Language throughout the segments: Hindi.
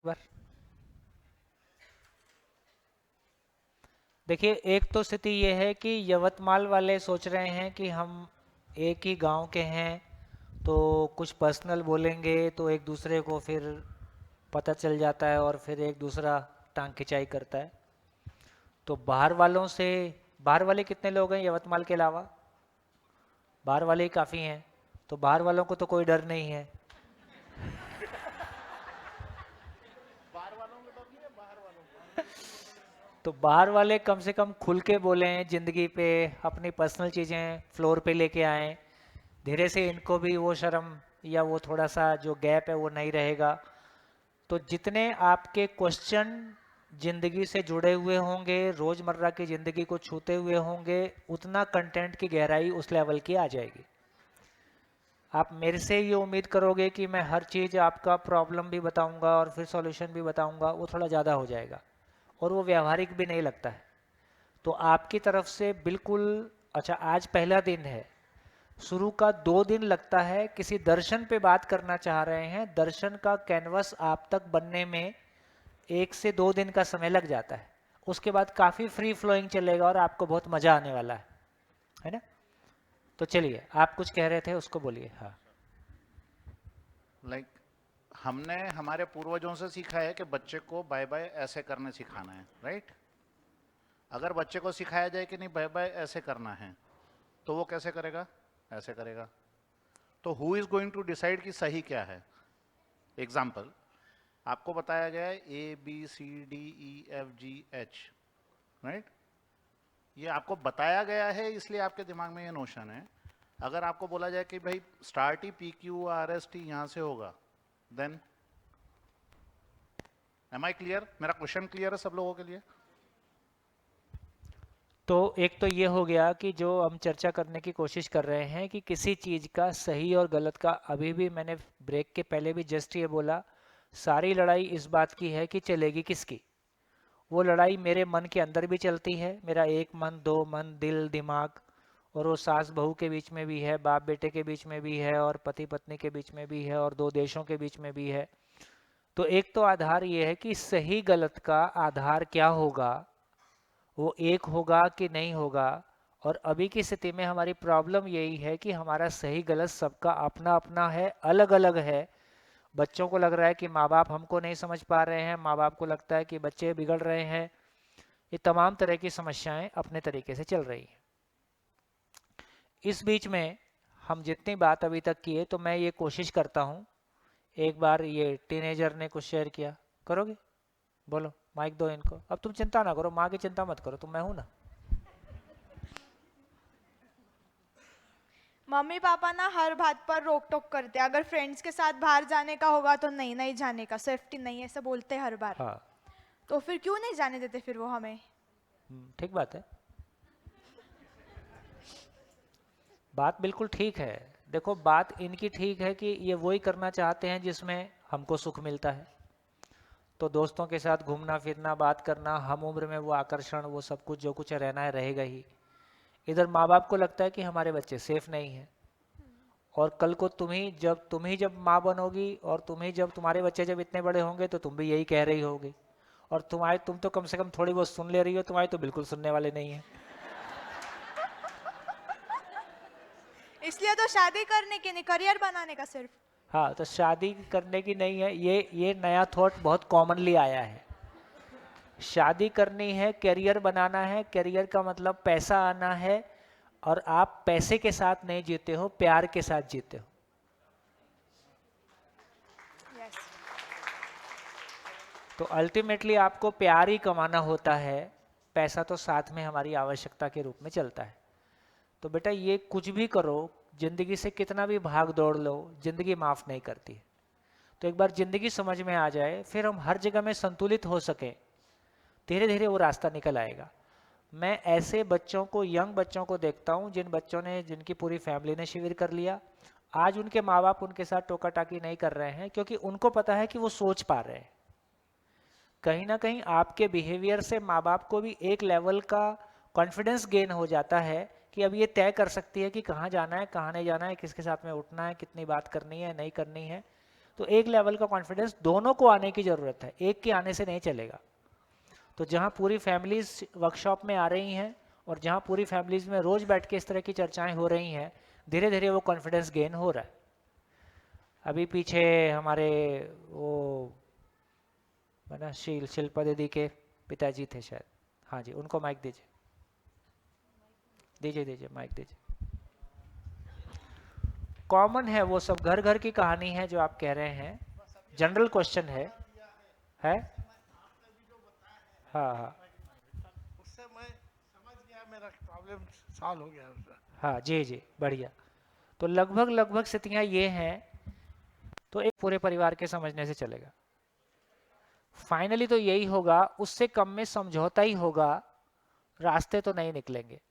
बार देखिए, एक तो स्थिति ये है कि यवतमाल वाले सोच रहे हैं कि हम एक ही गांव के हैं, तो कुछ पर्सनल बोलेंगे तो एक दूसरे को फिर पता चल जाता है और फिर एक दूसरा टांग खिंचाई करता है। तो बाहर वालों से, बाहर वाले कितने लोग हैं यवतमाल के अलावा? बाहर वाले ही काफ़ी हैं, तो बाहर वालों को तो कोई डर नहीं है। तो बाहर वाले कम से कम खुल के बोलें जिंदगी पे, अपनी पर्सनल चीज़ें फ्लोर पे लेके आएं। धीरे से इनको भी वो शर्म या वो थोड़ा सा जो गैप है वो नहीं रहेगा। तो जितने आपके क्वेश्चन जिंदगी से जुड़े हुए होंगे, रोज़मर्रा की ज़िंदगी को छूते हुए होंगे, उतना कंटेंट की गहराई उस लेवल की आ जाएगी। आप मेरे से ये उम्मीद करोगे कि मैं हर चीज़ आपका प्रॉब्लम भी बताऊंगा और फिर सॉल्यूशन भी बताऊंगा, वो थोड़ा ज़्यादा हो जाएगा और वो व्यवहारिक भी नहीं लगता है। तो आपकी तरफ से बिल्कुल, अच्छा आज पहला दिन है, शुरू का 2 दिन लगता है, किसी दर्शन पे बात करना चाह रहे हैं, दर्शन का कैनवस आप तक बनने में 1 से 2 दिन का समय लग जाता है। उसके बाद काफ़ी फ्री फ्लोइंग चलेगा और आपको बहुत मज़ा आने वाला है ना? तो चलिए, आप कुछ कह रहे थे, उसको बोलिए। हाँ। लाइक हमने हमारे पूर्वजों से सीखा है कि बच्चे को बाय बाय ऐसे करने सिखाना है, राइट? अगर बच्चे को सिखाया जाए कि नहीं बाय बाय ऐसे करना है, तो वो कैसे करेगा? ऐसे करेगा। तो who is going to decide कि सही क्या है? एग्जाम्पल, आपको बताया गया है ABCDEFGH, राइट? ये आपको बताया गया है, इसलिए आपके दिमाग में ये नोशन है। अगर आपको बोला जाए कि भाई स्टार्ट ही PQRST यहां से होगा, देन एम आई क्लियर? मेरा क्वेश्चन क्लियर है सब लोगों के लिए? तो एक तो ये हो गया कि जो हम चर्चा करने की कोशिश कर रहे हैं कि किसी चीज़ का सही और गलत का, अभी भी मैंने ब्रेक के पहले भी जस्ट ये बोला, सारी लड़ाई इस बात की है कि चलेगी किसकी। वो लड़ाई मेरे मन के अंदर भी चलती है, मेरा एक मन, दो मन, दिल, दिमाग, और वो सास बहू के बीच में भी है, बाप बेटे के बीच में भी है, और पति पत्नी के बीच में भी है, और दो देशों के बीच में भी है। तो एक तो आधार ये है कि सही गलत का आधार क्या होगा, वो एक होगा कि नहीं होगा। और अभी की स्थिति में हमारी प्रॉब्लम यही है कि हमारा सही गलत सबका अपना अपना है, अलग अलग है। बच्चों को लग रहा है कि माँ बाप हमको नहीं समझ पा रहे हैं, माँ बाप को लगता है कि बच्चे बिगड़ रहे हैं। ये तमाम तरह की समस्याएं अपने तरीके से चल रही हैं। इस बीच में हम जितनी बात अभी तक की है, तो मैं ये कोशिश करता हूँ, एक बार ये टीनेजर ने कुछ शेयर किया, करोगे? बोलो, माइक दो इनको। अब तुम चिंता ना करो, माँ की चिंता मत करो, तुम, मैं हूं ना। मम्मी पापा ना हर बात पर रोक टोक करते हैं। अगर फ्रेंड्स के साथ बाहर जाने का होगा तो नहीं नहीं जाने का, सेफ्टी नहीं, ऐसा बोलते हैं हर बार। हाँ। तो फिर क्यों नहीं जाने देते फिर वो हमें? ठीक बात है, बात बिल्कुल ठीक है। देखो, बात इनकी ठीक है कि ये वही करना चाहते हैं जिसमें हमको सुख मिलता है। तो दोस्तों के साथ घूमना फिरना, बात करना, हम उम्र में वो आकर्षण, वो सब कुछ जो कुछ रहना है रहेगा ही। इधर माँ बाप को लगता है कि हमारे बच्चे सेफ नहीं हैं, और कल को तुम ही जब माँ बनोगी, और तुम्हारे बच्चे जब इतने बड़े होंगे, तो तुम भी यही कह रही होगी। और तुम तो कम से कम थोड़ी बहुत सुन ले रही हो, तुम्हारे तो बिल्कुल सुनने वाले नहीं है। इसलिए तो शादी करने की नहीं, करियर बनाने का सिर्फ। हाँ, तो शादी करने की नहीं है, ये नया थॉट बहुत कॉमनली आया है। शादी करनी है, करियर बनाना है, करियर का मतलब पैसा आना है, और आप पैसे के साथ नहीं जीते हो, प्यार के साथ जीते हो। यस। तो अल्टीमेटली आपको प्यार ही कमाना होता है, पैसा तो साथ में हमारी आवश्यकता के रूप में चलता है। तो बेटा, ये कुछ भी करो, जिंदगी से कितना भी भाग दौड़ लो, जिंदगी माफ़ नहीं करती। तो एक बार जिंदगी समझ में आ जाए, फिर हम हर जगह में संतुलित हो सकें, धीरे धीरे वो रास्ता निकल आएगा। मैं ऐसे बच्चों को, यंग बच्चों को देखता हूँ, जिनकी पूरी फैमिली ने शिविर कर लिया। आज उनके माँ बाप उनके साथ टोका टाकी नहीं कर रहे हैं, क्योंकि उनको पता है कि वो सोच पा रहे हैं। कहीं ना कहीं आपके बिहेवियर से माँ बाप को भी एक लेवल का कॉन्फिडेंस गेन हो जाता है कि अब ये तय कर सकती है कि कहाँ जाना है, कहाँ नहीं जाना है, किसके साथ में उठना है, कितनी बात करनी है, नहीं करनी है। तो एक लेवल का कॉन्फिडेंस दोनों को आने की ज़रूरत है, एक के आने से नहीं चलेगा। तो जहाँ पूरी फैमिलीज वर्कशॉप में आ रही हैं और जहाँ पूरी फैमिलीज में रोज़ बैठ के इस तरह की चर्चाएं हो रही हैं, धीरे धीरे वो कॉन्फिडेंस गेन हो रहा है। अभी पीछे हमारे वो ना शिल्पा दीदी के पिताजी थे शायद, हाँ जी, उनको माइक दीजिए, दीजिए दीजिए माइक दीजिए। कॉमन है वो सब, घर घर की कहानी है जो आप कह रहे हैं, जनरल क्वेश्चन है? हाँ हाँ उससे मैं समझ गया, मेरा प्रॉब्लम सॉल्व हो गया उससे। हाँ जी जी, बढ़िया। तो लगभग लगभग स्थितियां ये हैं, तो एक पूरे परिवार के समझने से चलेगा। फाइनली तो यही होगा, उससे कम में समझौता ही होगा, रास्ते तो नहीं निकलेंगे।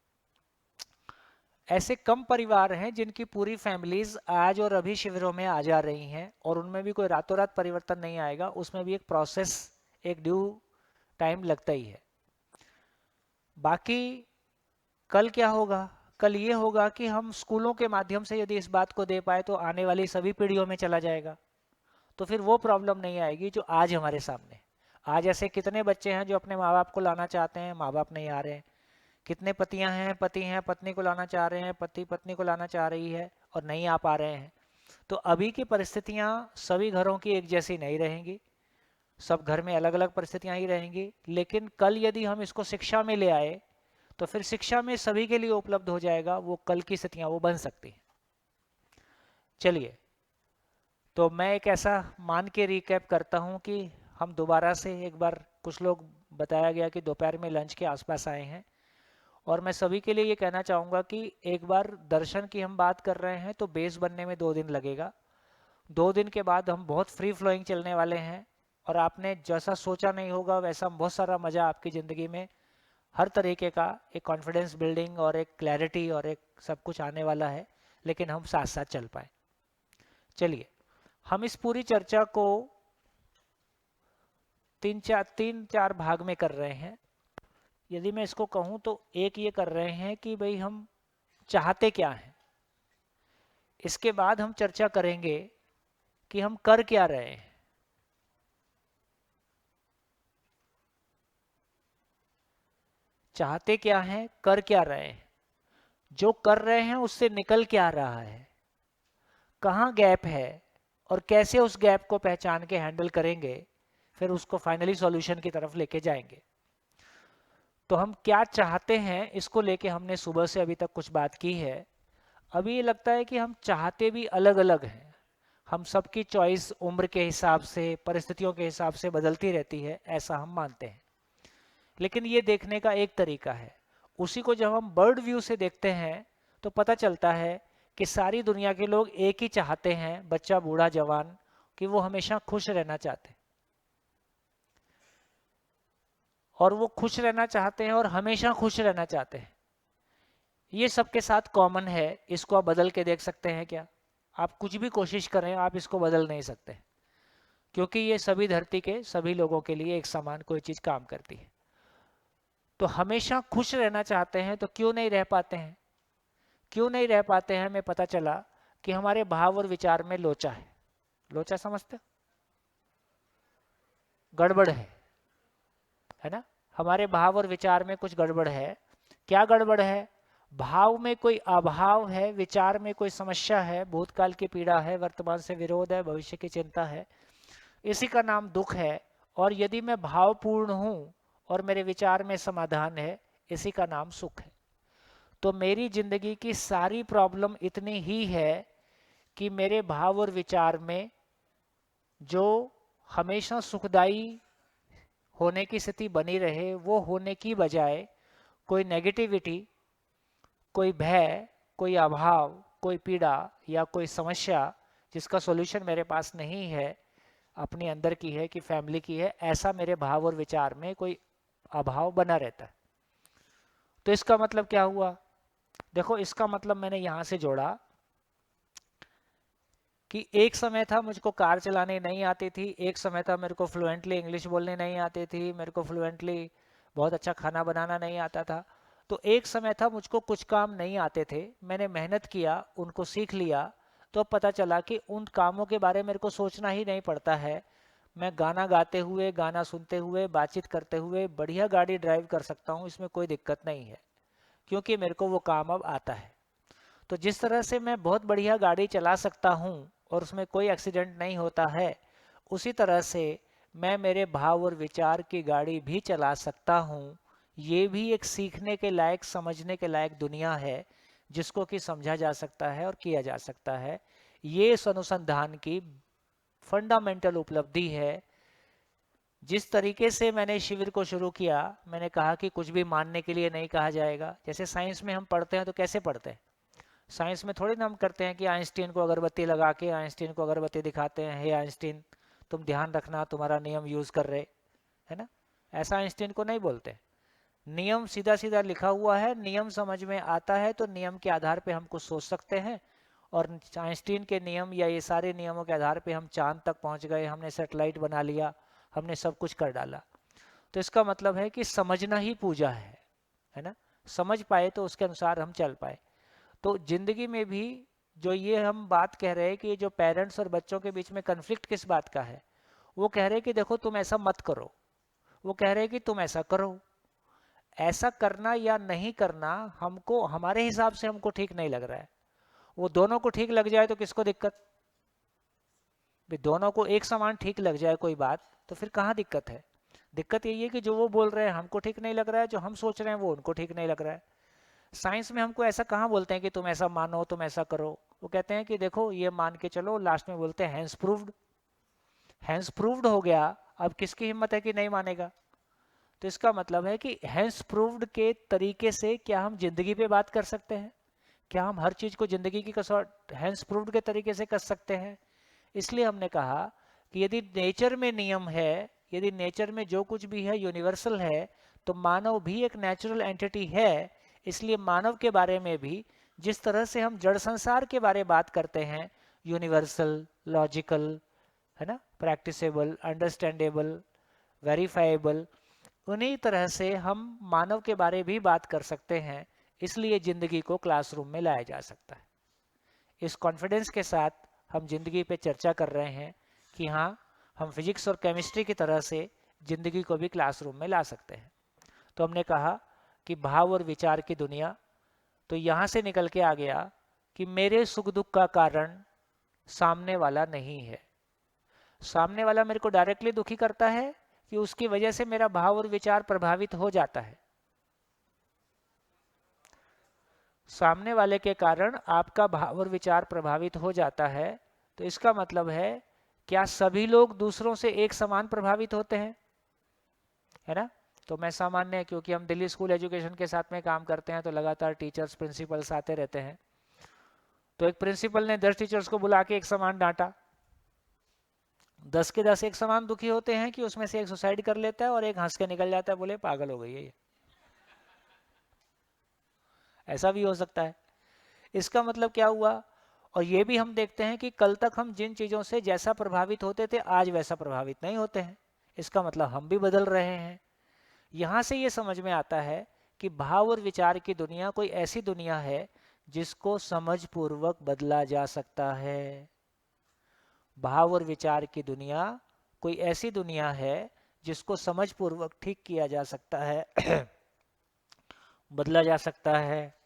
ऐसे कम परिवार हैं जिनकी पूरी फैमिलीज आज और अभी शिविरों में आ जा रही हैं, और उनमें भी कोई रातों रात परिवर्तन नहीं आएगा, उसमें भी एक प्रोसेस, एक ड्यू टाइम लगता ही है। बाकी कल क्या होगा? कल ये होगा कि हम स्कूलों के माध्यम से यदि इस बात को दे पाए तो आने वाली सभी पीढ़ियों में चला जाएगा, तो फिर वो प्रॉब्लम नहीं आएगी जो आज हमारे सामने। आज ऐसे कितने बच्चे हैं जो अपने माँ बाप को लाना चाहते हैं, माँ बाप नहीं आ रहे हैं। कितने पतियां हैं, पति हैं, पत्नी को लाना चाह रहे हैं, पति पत्नी को लाना चाह रही है और नहीं आ पा रहे हैं। तो अभी की परिस्थितियां सभी घरों की एक जैसी नहीं रहेंगी, सब घर में अलग अलग परिस्थितियां ही रहेंगी। लेकिन कल यदि हम इसको शिक्षा में ले आए तो फिर शिक्षा में सभी के लिए उपलब्ध हो जाएगा, वो कल की स्थितियां वो बन सकती हैं। चलिए, तो मैं एक ऐसा मान के रिकैप करता हूं कि हम दोबारा से एक बार, कुछ लोग बताया गया कि दोपहर में लंच के आसपास आए हैं, और मैं सभी के लिए ये कहना चाहूँगा कि एक बार दर्शन की हम बात कर रहे हैं तो बेस बनने में 2 दिन लगेगा। 2 दिन के बाद हम बहुत फ्री फ्लोइंग चलने वाले हैं, और आपने जैसा सोचा नहीं होगा वैसा बहुत सारा मज़ा आपकी ज़िंदगी में हर तरीके का एक कॉन्फिडेंस बिल्डिंग और एक क्लैरिटी और एक सब कुछ आने वाला है, लेकिन हम साथ साथ चल पाए। चलिए, हम इस पूरी चर्चा को 3-4 भाग में कर रहे हैं। यदि मैं इसको कहूं तो एक ये कर रहे हैं कि भाई हम चाहते क्या हैं, इसके बाद हम चर्चा करेंगे कि हम कर क्या रहे हैं। चाहते क्या हैं, कर क्या रहे हैं, जो कर रहे हैं उससे निकल क्या रहा है, कहाँ गैप है, और कैसे उस गैप को पहचान के हैंडल करेंगे, फिर उसको फाइनली सॉल्यूशन की तरफ लेके जाएंगे। तो हम क्या चाहते हैं, इसको लेके हमने सुबह से अभी तक कुछ बात की है। अभी ये लगता है कि हम चाहते भी अलग अलग हैं, हम सबकी चॉइस उम्र के हिसाब से, परिस्थितियों के हिसाब से बदलती रहती है, ऐसा हम मानते हैं। लेकिन ये देखने का एक तरीका है, उसी को जब हम बर्ड व्यू से देखते हैं तो पता चलता है कि सारी दुनिया के लोग एक ही चाहते हैं, बच्चा बूढ़ा जवान, कि वो हमेशा खुश रहना चाहते हैं, और वो खुश रहना चाहते हैं और हमेशा खुश रहना चाहते हैं। ये सबके साथ कॉमन है। इसको आप बदल के देख सकते हैं क्या? आप कुछ भी कोशिश करें, आप इसको बदल नहीं सकते, क्योंकि ये सभी धरती के सभी लोगों के लिए एक समान कोई चीज काम करती है। तो हमेशा खुश रहना चाहते हैं तो क्यों नहीं रह पाते हैं? क्यों नहीं रह पाते हैं? हमें पता चला कि हमारे भाव और विचार में लोचा है। लोचा समझते हो? गड़बड़ है ना? हमारे भाव और विचार में कुछ गड़बड़ है। क्या गड़बड़ है? भाव में कोई अभाव है, विचार में कोई समस्या है, भूतकाल की पीड़ा है, वर्तमान से विरोध है, भविष्य की चिंता है, इसी का नाम दुख है। और यदि मैं भावपूर्ण हूं और मेरे विचार में समाधान है, इसी का नाम सुख है। तो मेरी जिंदगी की सारी प्रॉब्लम इतनी ही है कि मेरे भाव और विचार में जो हमेशा सुखदाई होने की स्थिति बनी रहे, वो होने की बजाय कोई नेगेटिविटी, कोई भय, कोई अभाव, कोई पीड़ा या कोई समस्या जिसका सॉल्यूशन मेरे पास नहीं है, अपने अंदर की है कि फैमिली की है, ऐसा मेरे भाव और विचार में कोई अभाव बना रहता है। तो इसका मतलब क्या हुआ? देखो, इसका मतलब मैंने यहां से जोड़ा कि एक समय था मुझको कार चलाने नहीं आती थी, एक समय था मेरे को फ्लुएंटली इंग्लिश बोलने नहीं आती थी, मेरे को फ्लुएंटली बहुत अच्छा खाना बनाना नहीं आता था। तो एक समय था मुझको कुछ काम नहीं आते थे, मैंने मेहनत किया, उनको सीख लिया, तो पता चला कि उन कामों के बारे में मेरे को सोचना ही नहीं पड़ता है। मैं गाना गाते हुए, गाना सुनते हुए, बातचीत करते हुए बढ़िया गाड़ी ड्राइव कर सकता हूँ, इसमें कोई दिक्कत नहीं है, क्योंकि मेरे को वो काम अब आता है। तो जिस तरह से मैं बहुत बढ़िया गाड़ी चला सकता हूँ और उसमें कोई एक्सीडेंट नहीं होता है, उसी तरह से मैं मेरे भाव और विचार की गाड़ी भी चला सकता हूँ। ये भी एक सीखने के लायक, समझने के लायक दुनिया है, जिसको कि समझा जा सकता है और किया जा सकता है। ये इस अनुसंधान की फंडामेंटल उपलब्धि है। जिस तरीके से मैंने शिविर को शुरू किया, मैंने कहा कि कुछ भी मानने के लिए नहीं कहा जाएगा। जैसे साइंस में हम पढ़ते हैं तो कैसे पढ़ते हैं? साइंस में थोड़ी ना हम करते हैं कि आइंस्टीन को अगरबत्ती लगा के आइंस्टीन को अगरबत्ती दिखाते हैं, हे आइंस्टीन तुम ध्यान रखना, तुम्हारा नियम यूज कर रहे, है ना? ऐसा आइंस्टीन को नहीं बोलते। नियम सीधा सीधा लिखा हुआ है, नियम समझ में आता है तो नियम के आधार पे हम कुछ सोच सकते हैं। और आइंस्टीन के नियम या ये सारे नियमों के आधार पे हम चांद तक पहुंच गए, हमने सैटेलाइट बना लिया, हमने सब कुछ कर डाला। तो इसका मतलब है कि समझना ही पूजा है ना? समझ पाए तो उसके अनुसार हम चल पाए। तो जिंदगी में भी जो ये हम बात कह रहे हैं कि जो पेरेंट्स और बच्चों के बीच में कन्फ्लिक्ट किस बात का है, वो कह रहे हैं कि देखो तुम ऐसा मत करो, वो कह रहे हैं कि तुम ऐसा करो। ऐसा करना या नहीं करना हमको, हमारे हिसाब से हमको ठीक नहीं लग रहा है। वो दोनों को ठीक लग जाए तो किसको दिक्कत? भी दोनों को एक समान ठीक लग जाए कोई बात, तो फिर कहाँ दिक्कत है? दिक्कत यही है कि जो वो बोल रहे हैं हमको ठीक नहीं लग रहा है, जो हम सोच रहे हैं वो उनको ठीक नहीं लग रहा है। साइंस में हमको ऐसा कहाँ बोलते हैं कि तुम ऐसा मानो, तुम ऐसा करो। वो कहते हैं कि देखो ये मान के चलो, लास्ट में बोलते हैं हैंस प्रूव्ड। हैंस प्रूव्ड हो गया, अब किसकी हिम्मत है कि नहीं मानेगा? तो इसका मतलब है कि हैंस प्रूव्ड के तरीके से क्या हम जिंदगी पे बात कर सकते हैं? क्या हम हर चीज को जिंदगी की कसौट हैंस प्रूव्ड के तरीके से कर सकते हैं? इसलिए हमने कहा कि यदि नेचर में नियम है, यदि नेचर में जो कुछ भी है यूनिवर्सल है, तो मानव भी एक नेचुरल एंटिटी है। इसलिए मानव के बारे में भी जिस तरह से हम जड़ संसार के बारे में बात करते हैं, यूनिवर्सल, लॉजिकल, है ना, प्रैक्टिसेबल, अंडरस्टैंडेबल, वेरीफाइबल, उन्हीं तरह से हम मानव के बारे भी बात कर सकते हैं। इसलिए जिंदगी को क्लासरूम में लाया जा सकता है। इस कॉन्फिडेंस के साथ हम जिंदगी पे चर्चा कर रहे हैं कि हाँ, हम फिजिक्स और केमिस्ट्री की तरह से जिंदगी को भी क्लासरूम में ला सकते हैं। तो हमने कहा कि भाव और विचार की दुनिया, तो यहाँ से निकल के आ गया कि मेरे सुख दुख का कारण सामने वाला नहीं है। सामने वाला मेरे को डायरेक्टली दुखी करता है कि उसकी वजह से मेरा भाव और विचार प्रभावित हो जाता है? सामने वाले के कारण आपका भाव और विचार प्रभावित हो जाता है, तो इसका मतलब है क्या सभी लोग दूसरों से एक समान प्रभावित होते हैं? है ना? तो मैं सामान्य है, क्योंकि हम दिल्ली स्कूल एजुकेशन के साथ में काम करते हैं, तो लगातार टीचर्स, प्रिंसिपल्स आते रहते हैं। तो एक प्रिंसिपल ने 10 टीचर्स को बुला के एक समान डांटा। 10 के 10 एक समान दुखी होते हैं कि उसमें से एक सुसाइड कर लेता है और एक हंस के निकल जाता है, बोले पागल हो गई है ये। ऐसा भी हो सकता है। इसका मतलब क्या हुआ? और ये भी हम देखते हैं कि कल तक हम जिन चीजों से जैसा प्रभावित होते थे, आज वैसा प्रभावित नहीं होते हैं। इसका मतलब हम भी बदल रहे हैं। यहां से ये समझ में आता है कि भाव और विचार की दुनिया कोई ऐसी दुनिया है जिसको समझ पूर्वक बदला जा सकता है। भाव और विचार की दुनिया कोई ऐसी दुनिया है जिसको समझ पूर्वक ठीक किया जा सकता है, बदला जा सकता है।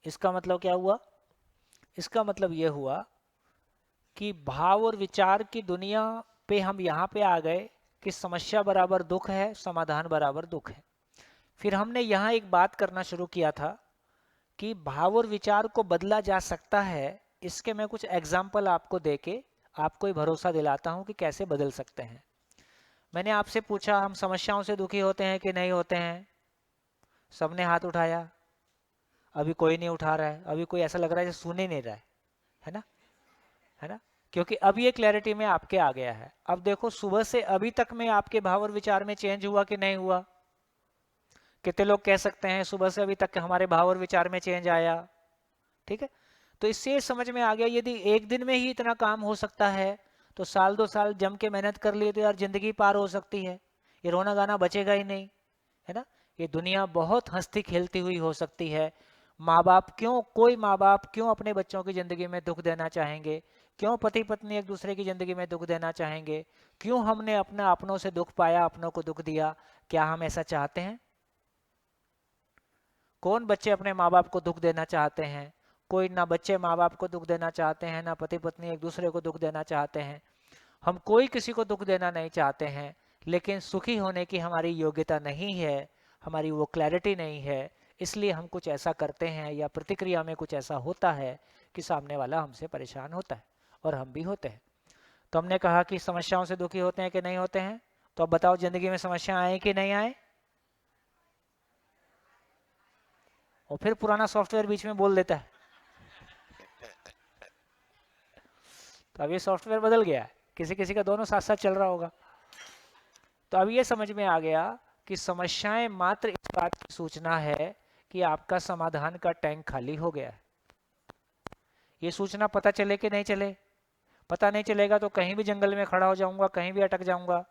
इसका मतलब क्या हुआ? इसका मतलब यह हुआ कि भाव और विचार की दुनिया पे हम यहाँ पे आ गए कि समस्या बराबर दुख है, समाधान बराबर दुख है। फिर हमने यहाँ एक बात करना शुरू किया था कि भाव और विचार को बदला जा सकता है। इसके मैं कुछ एग्जाम्पल आपको देके आपको ही भरोसा दिलाता हूँ कि कैसे बदल सकते हैं। मैंने आपसे पूछा हम समस्याओं से दुखी होते हैं कि नहीं होते हैं? सबने हाथ उठाया। अभी कोई नहीं उठा रहा है, अभी कोई ऐसा लग रहा है जैसे सुन ही नहीं रहा है ना? है ना? क्योंकि अब ये क्लैरिटी में आपके आ गया है। अब देखो सुबह से अभी तक में आपके भाव और विचार में चेंज हुआ कि नहीं हुआ? कितने लोग कह सकते हैं सुबह से अभी तक के हमारे भाव और विचार में चेंज आया? ठीक है, तो इससे समझ में आ गया यदि एक दिन में ही इतना काम हो सकता है तो साल 2 साल जम के मेहनत कर लिए तो यार जिंदगी पार हो सकती है, ये रोना गाना बचेगा ही नहीं, है ना? ये दुनिया बहुत हंसती खेलती हुई हो सकती है। कोई माँ बाप क्यों अपने बच्चों की ज़िंदगी में दुख देना चाहेंगे? क्यों पति पत्नी एक दूसरे की ज़िंदगी में दुख देना चाहेंगे? क्यों हमने अपनों से दुख पाया, अपनों को दुख दिया? क्या हम ऐसा चाहते हैं? कौन बच्चे अपने माँ बाप को दुख देना चाहते हैं? कोई ना बच्चे माँ बाप को दुख देना चाहते हैं, ना पति पत्नी एक दूसरे को दुख देना चाहते हैं। हम कोई किसी को दुख देना नहीं चाहते हैं, लेकिन सुखी होने की हमारी योग्यता नहीं है, हमारी वो क्लैरिटी नहीं है, इसलिए हम कुछ ऐसा करते हैं या प्रतिक्रिया में कुछ ऐसा होता है कि सामने वाला हमसे परेशान होता है और हम भी होते हैं। तो हमने कहा कि समस्याओं से दुखी होते हैं कि नहीं होते हैं? तो अब बताओ, जिंदगी में समस्या आए कि नहीं आए? और फिर पुराना सॉफ्टवेयर बीच में बोल देता है। तो अब ये सॉफ्टवेयर बदल गया है, किसी किसी का दोनों साथ साथ चल रहा होगा। तो अब ये समझ में आ गया कि समस्याएं मात्र इस बात की सूचना है कि आपका समाधान का टैंक खाली हो गया है। ये सूचना पता चले कि नहीं चले? पता नहीं चलेगा तो कहीं भी जंगल में खड़ा हो जाऊंगा, कहीं भी अटक जाऊंगा।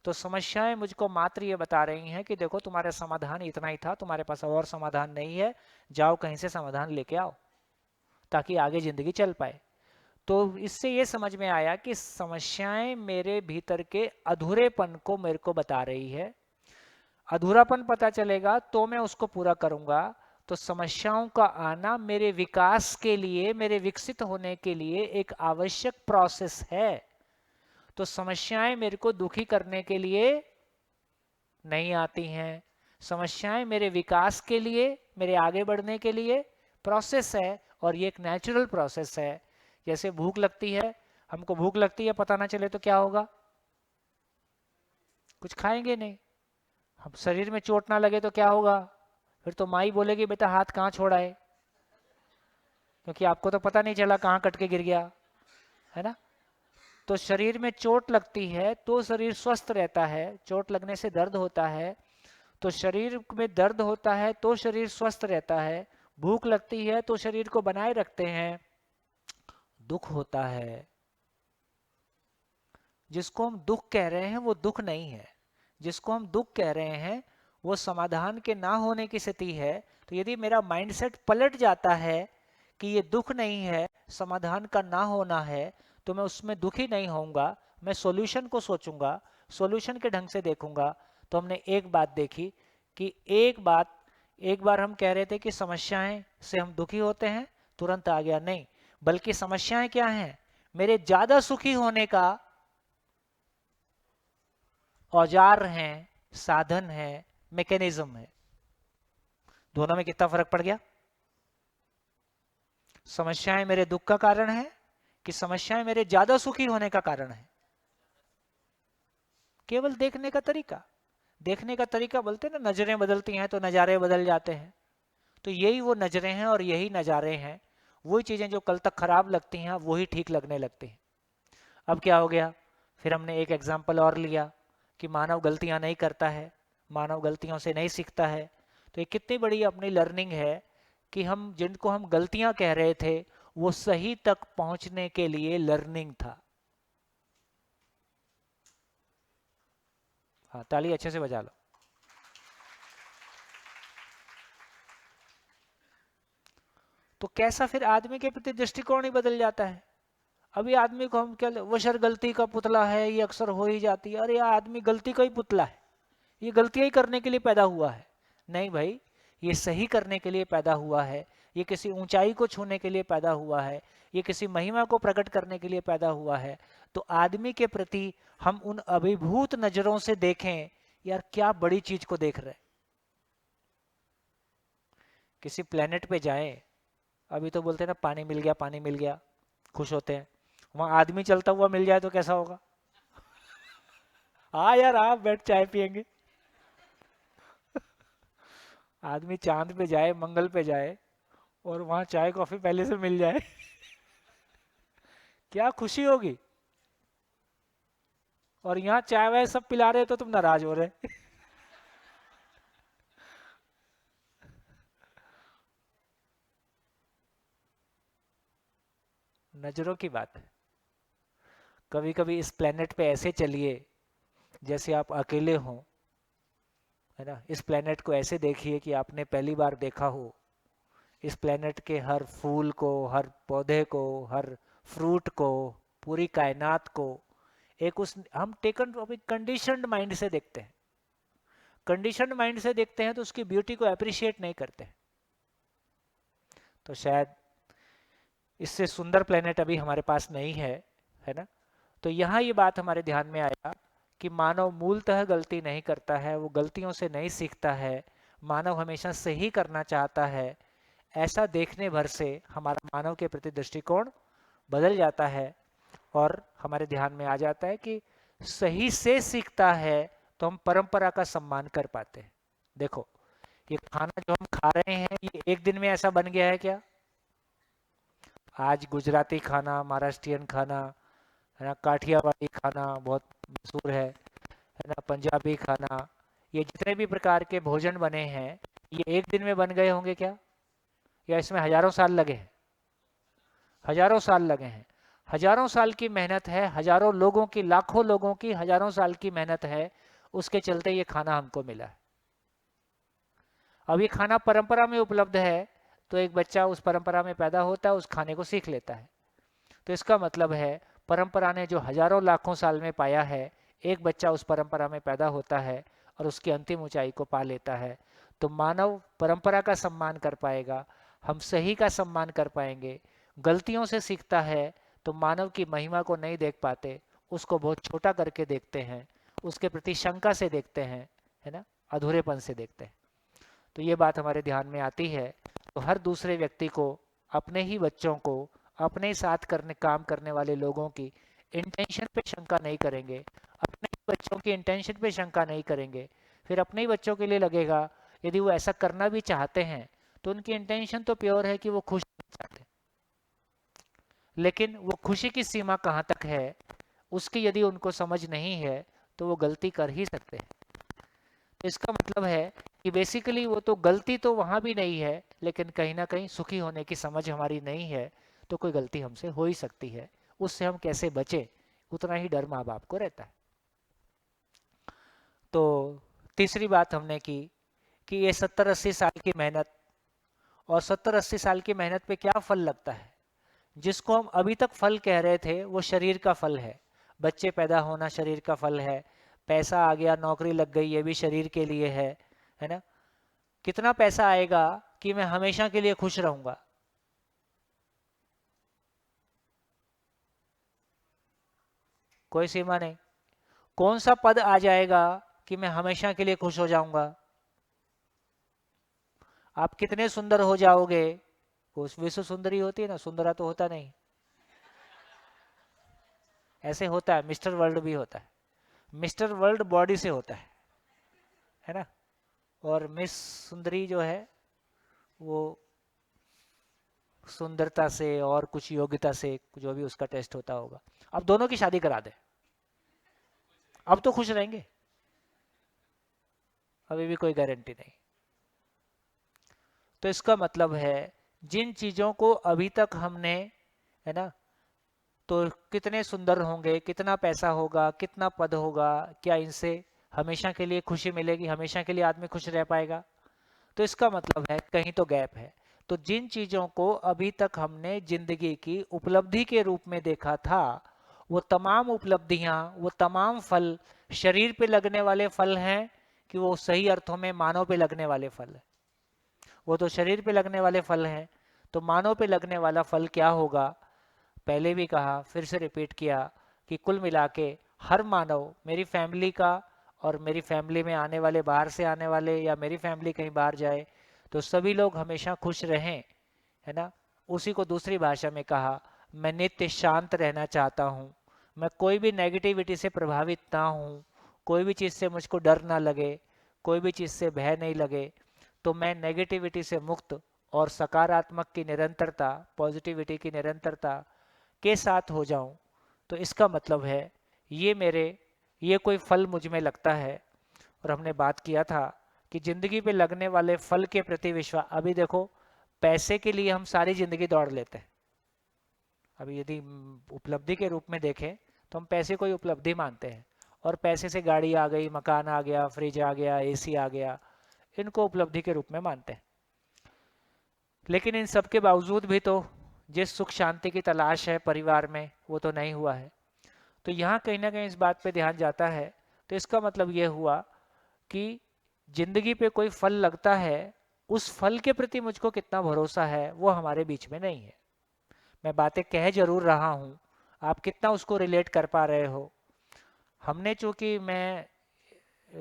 तो समस्याएं मुझको मात्र ये बता रही हैं कि देखो, तुम्हारा समाधान इतना ही था, तुम्हारे पास और समाधान नहीं है, जाओ कहीं से समाधान लेके आओ ताकि आगे जिंदगी चल पाए। तो इससे ये समझ में आया कि समस्याएं मेरे भीतर के अधूरेपन को मेरे को बता रही है। अधूरापन पता चलेगा तो मैं उसको पूरा करूंगा। तो समस्याओं का आना मेरे विकास के लिए, मेरे विकसित होने के लिए एक आवश्यक प्रोसेस है। तो समस्याएं मेरे को दुखी करने के लिए नहीं आती हैं। समस्याएं मेरे विकास के लिए, मेरे आगे बढ़ने के लिए प्रोसेस है, और ये एक नेचुरल प्रोसेस है। जैसे भूख लगती है, हमको भूख लगती है, पता ना चले तो क्या होगा? कुछ खाएंगे नहीं। हम शरीर में चोट ना लगे तो क्या होगा? फिर तो माई बोलेगी बेटा हाथ कहाँ छोड़ा है, क्योंकि आपको तो पता नहीं चला कहाँ कट के गिर गया, है ना? तो शरीर में चोट लगती है तो शरीर स्वस्थ रहता है, चोट लगने से दर्द होता है। तो शरीर में दर्द होता है तो शरीर स्वस्थ रहता है। भूख लगती है तो शरीर को बनाए रखते हैं। दुख होता है, जिसको हम दुख कह रहे हैं वो दुख नहीं है। जिसको हम दुख कह रहे हैं वो समाधान के ना होने की स्थिति है। तो यदि मेरा माइंडसेट पलट जाता है कि ये दुख नहीं है, समाधान का ना होना है, तो मैं उसमें दुखी नहीं होऊंगा, मैं सॉल्यूशन को सोचूंगा, सॉल्यूशन के ढंग से देखूंगा। तो हमने एक बात देखी कि एक बार हम कह रहे थे कि समस्याएं से हम दुखी होते हैं, तुरंत आ गया नहीं, बल्कि समस्याएं क्या हैं? मेरे ज्यादा सुखी होने का औजार हैं, साधन है, मैकेनिज्म है। दोनों में कितना फर्क पड़ गया? समस्याएं मेरे दुख का कारण है कि समस्याएं मेरे ज्यादा सुखी होने का कारण है? केवल देखने का तरीका। देखने का तरीका बोलते हैं ना, नजरें बदलती हैं तो नजारे बदल जाते हैं। तो यही वो नजरें हैं और यही नजारे हैं। वही चीजें जो कल तक खराब लगती हैं वही ठीक लगने लगती हैं। अब क्या हो गया? फिर हमने एक एग्जाम्पल और लिया कि मानव गलतियां नहीं करता है, मानव गलतियों से नहीं सीखता है। तो ये कितनी बड़ी अपनी लर्निंग है कि हम जिनको हम गलतियां कह रहे थे वो सही तक पहुंचने के लिए लर्निंग था। हाँ, ताली अच्छे से बजा लो। तो कैसा फिर आदमी के प्रति दृष्टिकोण ही बदल जाता है। अभी आदमी को हम क्या, वो शर गलती का पुतला है, ये अक्सर हो ही जाती है। अरे यार, आदमी गलती का ही पुतला है, ये गलतियां ही करने के लिए पैदा हुआ है। नहीं भाई, ये सही करने के लिए पैदा हुआ है, ये किसी ऊंचाई को छूने के लिए पैदा हुआ है, ये किसी महिमा को प्रकट करने के लिए पैदा हुआ है। तो आदमी के प्रति हम उन अभिभूत नजरों से देखें, यार क्या बड़ी चीज को देख रहे। किसी प्लेनेट पे जाएं, अभी तो बोलते हैं ना पानी मिल गया, पानी मिल गया, खुश होते हैं। वहां आदमी चलता हुआ मिल जाए तो कैसा होगा? हाँ यार, आप बैठ चाय पियेंगे। आदमी चांद पे जाए, मंगल पे जाए और वहां चाय कॉफी पहले से मिल जाए क्या खुशी होगी। और यहाँ चाय वाय सब पिला रहे तो तुम नाराज हो रहे नजरों की बात है। कभी कभी इस प्लेनेट पे ऐसे चलिए जैसे आप अकेले हों, है ना। इस प्लेनेट को ऐसे देखिए कि आपने पहली बार देखा हो। इस प्लेनेट के हर फूल को, हर पौधे को, हर फ्रूट को, पूरी कायनात को एक उस हम टेकन कंडीशनड माइंड से देखते हैं। कंडीशनड माइंड से देखते हैं तो उसकी ब्यूटी को अप्रिशिएट नहीं करते। तो शायद इससे सुंदर प्लेनेट अभी हमारे पास नहीं है ना। तो यहाँ ये बात हमारे ध्यान में आया कि मानव मूलतः गलती नहीं करता है, वो गलतियों से नहीं सीखता है, मानव हमेशा सही करना चाहता है। ऐसा देखने भर से हमारा मानव के प्रति दृष्टिकोण बदल जाता है और हमारे ध्यान में आ जाता है कि सही से सीखता है तो हम परंपरा का सम्मान कर पाते हैं। देखो, ये खाना जो हम खा रहे हैं ये एक दिन में ऐसा बन गया है क्या? आज गुजराती खाना, महाराष्ट्रियन खाना, है ना, काठियावाड़ी खाना बहुत मशहूर है ना, पंजाबी खाना, ये जितने भी प्रकार के भोजन बने हैं ये एक दिन में बन गए होंगे क्या? या इसमें हजारों साल लगे हैं? हजारों साल लगे हैं। हजारों साल की मेहनत है, हजारों लोगों की, लाखों लोगों की हजारों साल की मेहनत है, उसके चलते ये खाना हमको मिला है। अब ये खाना परंपरा में उपलब्ध है तो एक बच्चा उस परंपरा में पैदा होता है, उस खाने को सीख लेता है। तो इसका मतलब है परंपरा ने जो हजारों लाखों साल में पाया है, एक बच्चा उस परंपरा में पैदा होता है और उसकी अंतिम ऊंचाई को पा लेता है। तो मानव परंपरा का सम्मान कर पाएगा, हम सही का सम्मान कर पाएंगे। गलतियों से सीखता है तो मानव की महिमा को नहीं देख पाते, उसको बहुत छोटा करके देखते हैं, उसके प्रति शंका से देखते हैं, है ना, अधूरेपन से देखते हैं। तो ये बात हमारे ध्यान में आती है। तो हर दूसरे व्यक्ति को, अपने ही बच्चों को, अपने साथ काम करने वाले लोगों की इंटेंशन पे शंका नहीं करेंगे, अपने ही बच्चों की इंटेंशन पे शंका नहीं करेंगे, फिर अपने ही बच्चों के लिए लगेगा यदि वो ऐसा करना भी चाहते हैं तो उनकी इंटेंशन तो प्योर है कि वो खुश होना चाहते हैं, लेकिन वो खुशी की सीमा कहाँ तक है उसकी यदि उनको समझ नहीं है तो वो गलती कर ही सकते हैं। तो इसका मतलब है कि बेसिकली वो तो गलती तो वहाँ भी नहीं है, लेकिन कहीं ना कहीं सुखी होने की समझ हमारी नहीं है, तो कोई गलती हमसे हो ही सकती है। उससे हम कैसे बचें, उतना ही डर माँ बाप को रहता है। तो तीसरी बात हमने की कि ये 70-80 साल की मेहनत, और 70-80 साल की मेहनत पे क्या फल लगता है? जिसको हम अभी तक फल कह रहे थे वो शरीर का फल है। बच्चे पैदा होना शरीर का फल है, पैसा आ गया, नौकरी लग गई, ये भी शरीर के लिए है ना। कितना पैसा आएगा कि मैं हमेशा के लिए खुश रहूंगा? कोई सीमा नहीं। कौन सा पद आ जाएगा कि मैं हमेशा के लिए खुश हो जाऊंगा? आप कितने सुंदर हो जाओगे, उस विश्व सुंदरी होती है ना, सुंदरा तो होता नहीं, ऐसे होता है। मिस्टर वर्ल्ड भी होता है, मिस्टर वर्ल्ड बॉडी से होता है ना, और मिस सुंदरी जो है वो सुंदरता से और कुछ योग्यता से, जो भी उसका टेस्ट होता होगा। अब दोनों की शादी करा दे, अब तो खुश रहेंगे? अभी भी कोई गारंटी नहीं। तो इसका मतलब है जिन चीजों को अभी तक हमने, है ना, तो कितने सुंदर होंगे, कितना पैसा होगा, कितना पद होगा, क्या इनसे हमेशा के लिए खुशी मिलेगी, हमेशा के लिए आदमी खुश रह पाएगा? तो इसका मतलब है कहीं तो गैप है। तो जिन चीजों को अभी तक हमने जिंदगी की उपलब्धि के रूप में देखा था, वो तमाम उपलब्धियां, वो तमाम फल शरीर पे लगने वाले फल हैं कि वो सही अर्थों में मानव पे लगने वाले फल हैं? वो तो शरीर पे लगने वाले फल हैं। तो मानव पे लगने वाला फल क्या होगा? पहले भी कहा, फिर से रिपीट किया कि कुल मिला के हर मानव, मेरी फैमिली का और मेरी फैमिली में आने वाले, बाहर से आने वाले, या मेरी फैमिली कहीं बाहर जाए, तो सभी लोग हमेशा खुश रहें, है ना। उसी को दूसरी भाषा में कहा, मैं नित्य शांत रहना चाहता हूँ, मैं कोई भी नेगेटिविटी से प्रभावित ना हूँ, कोई भी चीज़ से मुझको डर ना लगे, कोई भी चीज़ से भय नहीं लगे, तो मैं नेगेटिविटी से मुक्त और सकारात्मक की निरंतरता, पॉजिटिविटी की निरंतरता के साथ हो जाऊं। तो इसका मतलब है ये कोई फल मुझ में लगता है। और हमने बात किया था कि जिंदगी पे लगने वाले फल के प्रति विश्वास, अभी देखो पैसे के लिए हम सारी जिंदगी दौड़ लेते हैं। अभी यदि उपलब्धि के रूप में देखें तो हम पैसे को ही उपलब्धि मानते हैं, और पैसे से गाड़ी आ गई, मकान आ गया, फ्रिज आ गया, एसी आ गया, इनको उपलब्धि के रूप में मानते हैं। लेकिन इन सब के बावजूद भी तो जिस सुख शांति की तलाश है परिवार में वो तो नहीं हुआ है। तो यहाँ कहीं ना कहीं इस बात पे ध्यान जाता है। तो इसका मतलब ये हुआ कि जिंदगी पे कोई फल लगता है, उस फल के प्रति मुझको कितना भरोसा है वो हमारे बीच में नहीं है। मैं बातें कह जरूर रहा हूँ, आप कितना उसको रिलेट कर पा रहे हो। हमने चूंकि मैं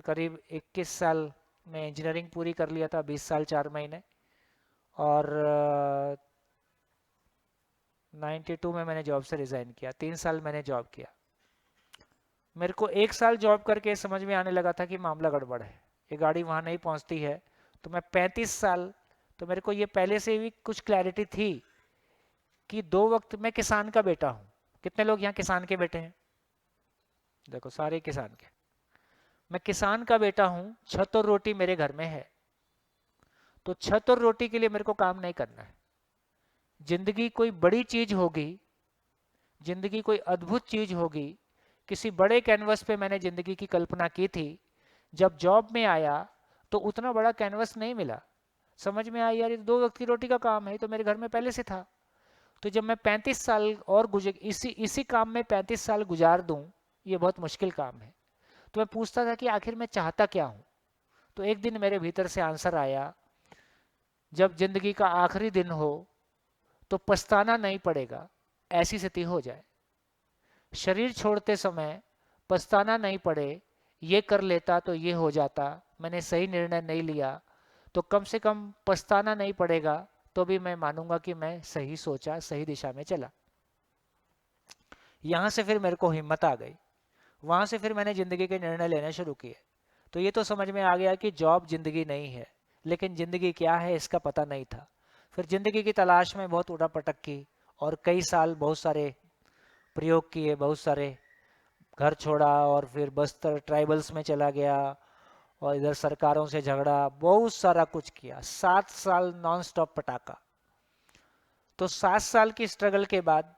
करीब 21 साल में इंजीनियरिंग पूरी कर लिया था, 20 साल 4 महीने, और 92 में मैंने जॉब से रिज़ाइन किया। 3 साल मैंने जॉब किया। मेरे को 1 साल जॉब करके समझ में आने लगा था कि मामला गड़बड़ है, ये गाड़ी वहाँ नहीं पहुँचती है। तो मैं 35 साल, तो मेरे को ये पहले से भी कुछ क्लैरिटी थी कि 2 वक्त मैं किसान का बेटा हूँ। कितने लोग यहाँ किसान के बेटे हैं? देखो सारे किसान के। मैं किसान का बेटा हूँ, छत और रोटी मेरे घर में है। तो छत और रोटी के लिए मेरे को काम नहीं करना है। जिंदगी कोई बड़ी चीज होगी, जिंदगी कोई अद्भुत चीज होगी, किसी बड़े कैनवस पे मैंने जिंदगी की कल्पना की थी। जब जॉब में आया तो उतना बड़ा कैनवस नहीं मिला। समझ में आया यार ये 2 वक्त की रोटी का काम है, तो मेरे घर में पहले से था। तो जब मैं 35 साल और इसी काम में 35 साल गुजार दूं, ये बहुत मुश्किल काम है। तो मैं पूछता था कि आखिर मैं चाहता क्या हूं। तो एक दिन मेरे भीतर से आंसर आया, जब जिंदगी का आखिरी दिन हो तो पछताना नहीं पड़ेगा, ऐसी स्थिति हो जाए। शरीर छोड़ते समय पछताना नहीं पड़े, ये कर लेता तो ये हो जाता, मैंने सही निर्णय नहीं लिया, तो कम से कम पछताना नहीं पड़ेगा, तो भी मैं मानूंगा कि मैं सही सोचा, सही दिशा में चला। यहाँ से फिर मेरे को हिम्मत आ गई। वहाँ से फिर मैंने ज़िंदगी के निर्णय लेने शुरू किए। तो ये तो समझ में आ गया कि जॉब ज़िंदगी नहीं है, लेकिन ज़िंदगी क्या है इसका पता नहीं था। फिर ज़िंदगी की तलाश में बहुत उड़ापटक की और कई साल बहुत सारे प्रयोग किए, बहुत सारे घर छोड़ा और फिर बस्तर ट्राइबल्स में चला गया और इधर सरकारों से झगड़ा, बहुत सारा कुछ किया। 7 साल नॉन स्टॉप पटाखा। तो 7 साल की स्ट्रगल के बाद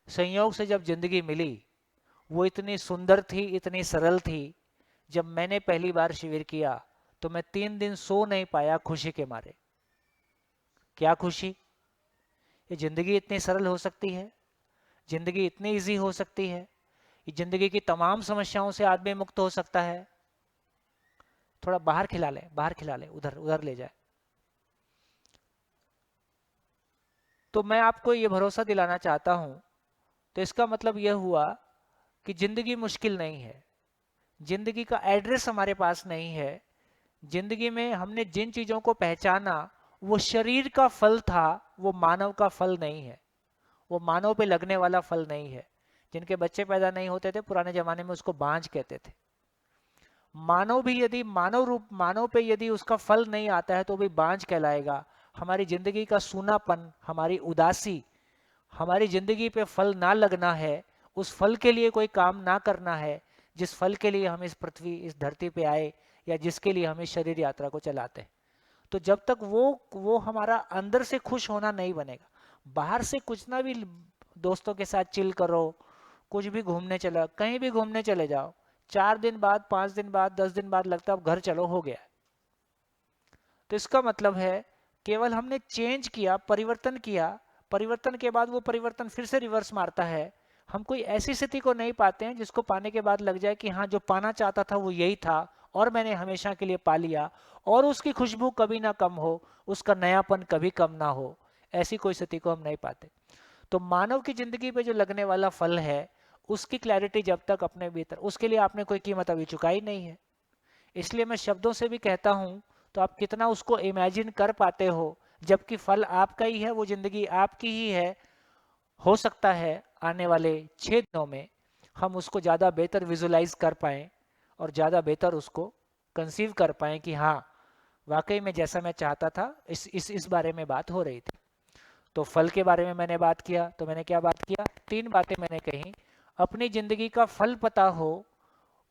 संयोग से जब जिंदगी मिली, वो इतनी सुंदर थी, इतनी सरल थी। जब मैंने पहली बार शिविर किया तो मैं 3 दिन सो नहीं पाया खुशी के मारे। क्या खुशी! ये जिंदगी इतनी सरल हो सकती है, जिंदगी इतनी इजी हो सकती है, ये जिंदगी की तमाम समस्याओं से आदमी मुक्त हो सकता है। थोड़ा बाहर खिला ले, बाहर खिला ले, उधर उधर ले जाए। तो मैं आपको ये भरोसा दिलाना चाहता हूं। तो इसका मतलब यह हुआ कि जिंदगी मुश्किल नहीं है, जिंदगी का एड्रेस हमारे पास नहीं है। जिंदगी में हमने जिन चीजों को पहचाना वो शरीर का फल था, वो मानव का फल नहीं है, वो मानव पे लगने वाला फल नहीं है। जिनके बच्चे पैदा नहीं होते थे पुराने जमाने में उसको बांझ कहते थे। मानव भी यदि मानव पे यदि उसका फल नहीं आता है तो भी बांझ कहलाएगा। हमारी जिंदगी का सूनापन, हमारी उदासी, हमारी जिंदगी पे फल ना लगना है, उस फल के लिए कोई काम ना करना है जिस फल के लिए हम इस पृथ्वी, इस धरती पे आए, या जिसके लिए हम इस शरीर यात्रा को चलाते हैं। तो जब तक वो हमारा अंदर से खुश होना नहीं बनेगा, बाहर से कुछ ना भी दोस्तों के साथ चिल करो, कुछ भी घूमने चला, कहीं भी घूमने चले जाओ, 4 दिन बाद, 5 दिन बाद, 10 दिन बाद लगता है अब घर चलो, हो गया। तो इसका मतलब है केवल हमने चेंज किया, परिवर्तन किया, परिवर्तन के बाद वो परिवर्तन फिर से रिवर्स मारता है। हम कोई ऐसी स्थिति को नहीं पाते हैं जिसको पाने के बाद लग जाए कि हाँ जो पाना चाहता था वो यही था और मैंने हमेशा के लिए पा लिया, और उसकी खुशबू कभी ना कम हो, उसका नयापन कभी कम ना हो। ऐसी कोई स्थिति को हम नहीं पाते। तो मानव की जिंदगी पे जो लगने वाला फल है उसकी क्लैरिटी जब तक अपने भीतर, उसके लिए आपने कोई कीमत अभी चुकाई नहीं है। इसलिए मैं शब्दों से भी कहता हूं तो आप कितना उसको इमेजिन कर पाते हो, जबकि फल आपका ही है, वो जिंदगी आपकी ही है। हो सकता है आने वाले 6 दिनों में हम उसको ज़्यादा बेहतर विजुलाइज कर पाएँ और ज़्यादा बेहतर उसको कंसीव कर पाएँ कि हाँ वाकई में जैसा मैं चाहता था इस बारे में बात हो रही थी। तो फल के बारे में मैंने बात किया, तो मैंने क्या बात किया? 3 बातें मैंने कही। अपनी ज़िंदगी का फल पता हो,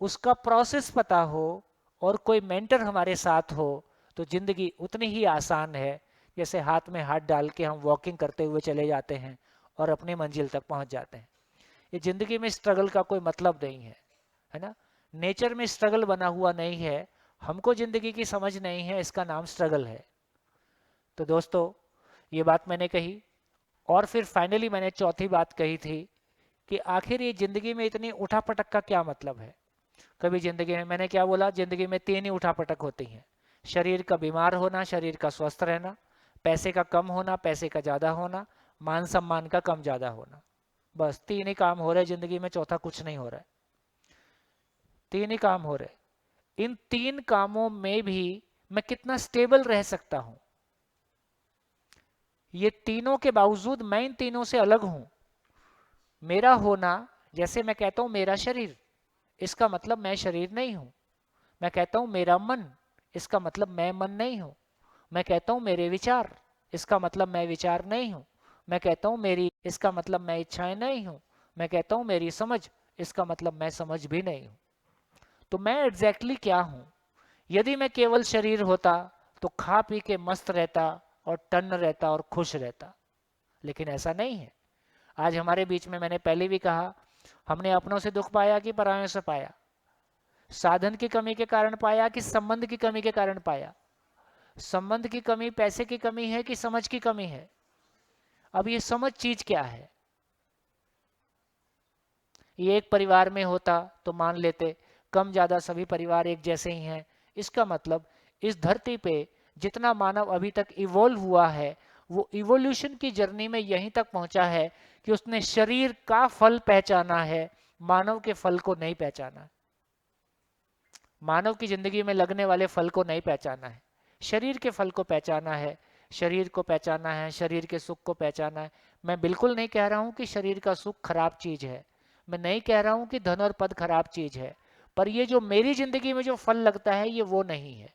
उसका प्रोसेस पता हो, और कोई मेंटर हमारे साथ हो तो ज़िंदगी उतनी ही आसान है जैसे हाथ में हाथ डाल के हम वॉकिंग करते हुए चले जाते हैं और अपनी मंजिल तक पहुंच जाते हैं। ये ज़िंदगी में स्ट्रगल का कोई मतलब नहीं है, है ना। नेचर में स्ट्रगल बना हुआ नहीं है, हमको जिंदगी की समझ नहीं है, इसका नाम स्ट्रगल है। तो दोस्तों ये बात मैंने कही, और फिर फाइनली मैंने चौथी बात कही थी कि आखिर ये जिंदगी में इतनी उठापटक का क्या मतलब है। कभी जिंदगी में, मैंने क्या बोला, जिंदगी में 3 ही उठापटक होती हैं, शरीर का बीमार होना, शरीर का स्वस्थ रहना, पैसे का कम होना, पैसे का ज़्यादा होना, मान सम्मान का कम ज़्यादा होना। बस 3 ही काम हो रहे जिंदगी में, चौथा कुछ नहीं हो रहा है, 3 ही काम हो रहे। इन 3 कामों में भी मैं कितना स्टेबल रह सकता हूं, ये तीनों के बावजूद मैं इन तीनों से अलग हूं। मेरा होना, जैसे मैं कहता हूं मेरा शरीर, इसका मतलब मैं शरीर नहीं हूं। मैं कहता हूं मेरा मन, इसका मतलब मैं मन नहीं हूं। मैं कहता हूं मेरे विचार, इसका मतलब मैं विचार नहीं हूं। मैं कहता हूं मेरी, इसका मतलब मैं इच्छाएं नहीं हूं। मैं कहता हूं मेरी समझ, इसका मतलब मैं समझ भी नहीं हूं। तो मैं एग्जैक्टली क्या हूं? यदि मैं केवल शरीर होता तो खा पी के मस्त रहता और टन्न रहता और खुश रहता, लेकिन ऐसा नहीं है। आज हमारे बीच में, मैंने पहले भी कहा, हमने अपनों से दुख पाया कि परायों से पाया, साधन की कमी के कारण पाया कि संबंध की कमी के कारण पाया, संबंध की कमी पैसे की कमी है कि समझ की कमी है। अब ये समझ चीज क्या है? ये एक परिवार में होता तो मान लेते कम ज्यादा सभी परिवार एक जैसे ही हैं। इसका मतलब इस धरती पे जितना मानव अभी तक इवोल्व हुआ है, वो इवोल्यूशन की जर्नी में यहीं तक पहुंचा है कि उसने शरीर का फल पहचाना है, मानव के फल को नहीं पहचाना। मानव की जिंदगी में लगने वाले फल को नहीं पहचाना है, शरीर के फल को पहचाना है। शरीर को पहचाना है, शरीर के सुख को पहचाना है। मैं बिल्कुल नहीं कह रहा हूं कि शरीर का सुख खराब चीज है, मैं नहीं कह रहा हूं कि धन और पद खराब चीज है, पर ये जो मेरी जिंदगी में जो फल लगता है ये वो नहीं है।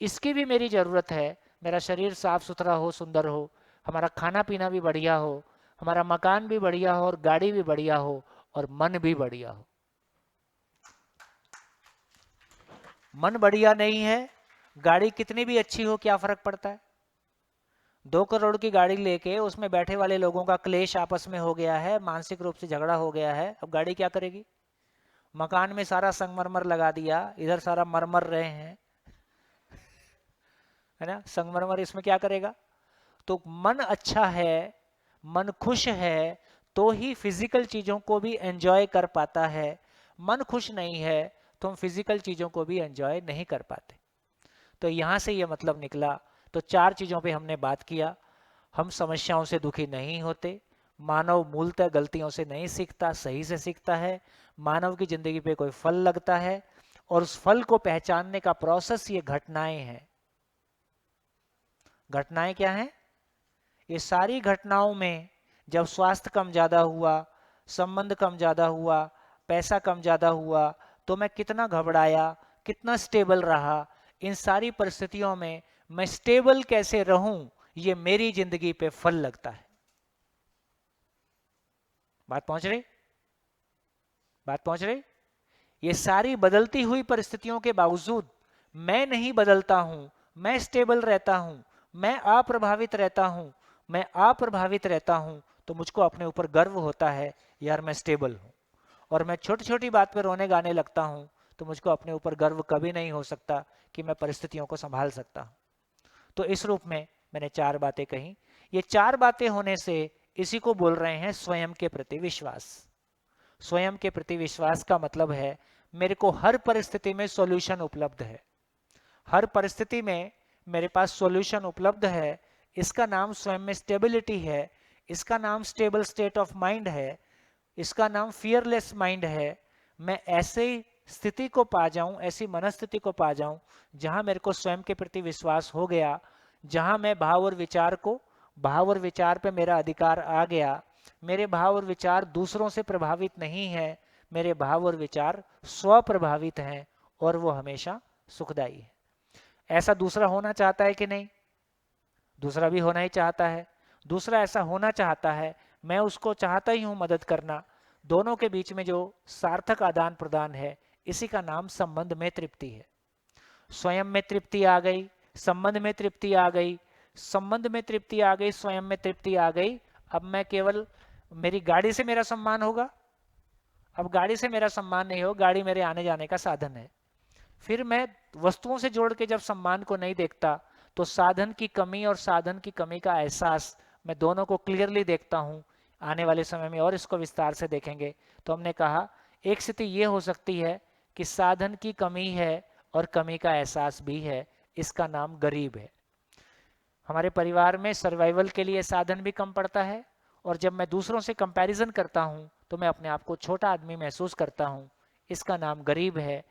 इसकी भी मेरी जरूरत है। मेरा शरीर साफ सुथरा हो, सुंदर हो, हमारा खाना पीना भी बढ़िया हो, हमारा मकान भी बढ़िया हो और गाड़ी भी बढ़िया हो और मन भी बढ़िया हो। मन बढ़िया नहीं है, गाड़ी कितनी भी अच्छी हो क्या फर्क पड़ता है? 2 करोड़ की गाड़ी लेके उसमें बैठे वाले लोगों का क्लेश आपस में हो गया है, मानसिक रूप से झगड़ा हो गया है, अब गाड़ी क्या करेगी? मकान में सारा संगमरमर लगा दिया, इधर सारा मरमर रहे हैं, है ना, संगमरमर इसमें क्या करेगा? तो मन अच्छा है, मन खुश है तो ही फिजिकल चीजों को भी एंजॉय कर पाता है। मन खुश नहीं है तो हम फिजिकल चीजों को भी एंजॉय नहीं कर पाते। तो यहां से ये मतलब निकला। तो 4 चीजों पे हमने बात किया। हम समस्याओं से दुखी नहीं होते, मानव मूलतः गलतियों से नहीं सीखता, सही से सीखता है। मानव की जिंदगी पे कोई फल लगता है और उस फल को पहचानने का प्रोसेस ये घटनाएं हैं। घटनाएं क्या हैं? ये सारी घटनाओं में जब स्वास्थ्य कम ज्यादा हुआ, संबंध कम ज्यादा हुआ, पैसा कम ज्यादा हुआ, तो मैं कितना घबराया, कितना स्टेबल रहा। इन सारी परिस्थितियों में मैं स्टेबल कैसे रहूं, ये मेरी जिंदगी पे फल लगता है। बात पहुंच रही? बात पहुंच रही? ये सारी बदलती हुई परिस्थितियों के बावजूद मैं नहीं बदलता हूं, मैं स्टेबल रहता हूं, मैं अप्रभावित रहता हूं। मैं अप्रभावित रहता हूं तो मुझको अपने ऊपर गर्व होता है, यार मैं स्टेबल हूं। और मैं छोटी छोटी बात पर रोने गाने लगता हूं तो मुझको अपने ऊपर गर्व कभी नहीं हो सकता कि मैं परिस्थितियों को संभाल सकता हूं। तो इस रूप में मैंने 4 बातें कही। ये 4 बातें होने से इसी को बोल रहे हैं स्वयं के प्रति विश्वास। स्वयं के प्रति विश्वास का मतलब है मेरे को हर परिस्थिति में सॉल्यूशन उपलब्ध है, हर परिस्थिति में मेरे पास सॉल्यूशन उपलब्ध है। इसका नाम स्वयं में स्टेबिलिटी है, इसका नाम स्टेबल स्टेट ऑफ माइंड है, इसका नाम फियरलेस माइंड है। मैं ऐसे स्थिति को पा जाऊं, ऐसी मनस्थिति को पा जाऊं जहां मेरे को स्वयं के प्रति विश्वास हो गया, जहां मैं भाव और विचार को, भाव और विचार पे मेरा अधिकार आ गया। मेरे भाव और विचार दूसरों से प्रभावित नहीं है, मेरे भाव और विचार स्वप्रभावित हैं और वो हमेशा सुखदायी है। ऐसा दूसरा होना चाहता है कि नहीं? दूसरा भी होना ही चाहता है। दूसरा ऐसा होना चाहता है, मैं उसको चाहता ही हूं मदद करना। दोनों के बीच में जो सार्थक आदान प्रदान है, इसी का नाम संबंध में तृप्ति है। स्वयं में तृप्ति आ गई, संबंध में तृप्ति आ गई, संबंध में तृप्ति आ गई, स्वयं में तृप्ति आ गई। अब मैं केवल, मेरी गाड़ी से मेरा सम्मान होगा, अब गाड़ी से मेरा सम्मान नहीं हो, गाड़ी मेरे आने जाने का साधन है। फिर मैं वस्तुओं से जोड़ के जब सम्मान को नहीं देखता, तो साधन की कमी और साधन की कमी का एहसास मैं दोनों को क्लियरली देखता हूँ। आने वाले समय में और इसको विस्तार से देखेंगे। तो हमने कहा एक स्थिति ये हो सकती है कि साधन की कमी है और कमी का एहसास भी है, इसका नाम गरीब है। हमारे परिवार में सर्वाइवल के लिए साधन भी कम पड़ता है, और जब मैं दूसरों से कंपैरिजन करता हूँ तो मैं अपने आप को छोटा आदमी महसूस करता हूँ, इसका नाम गरीब है।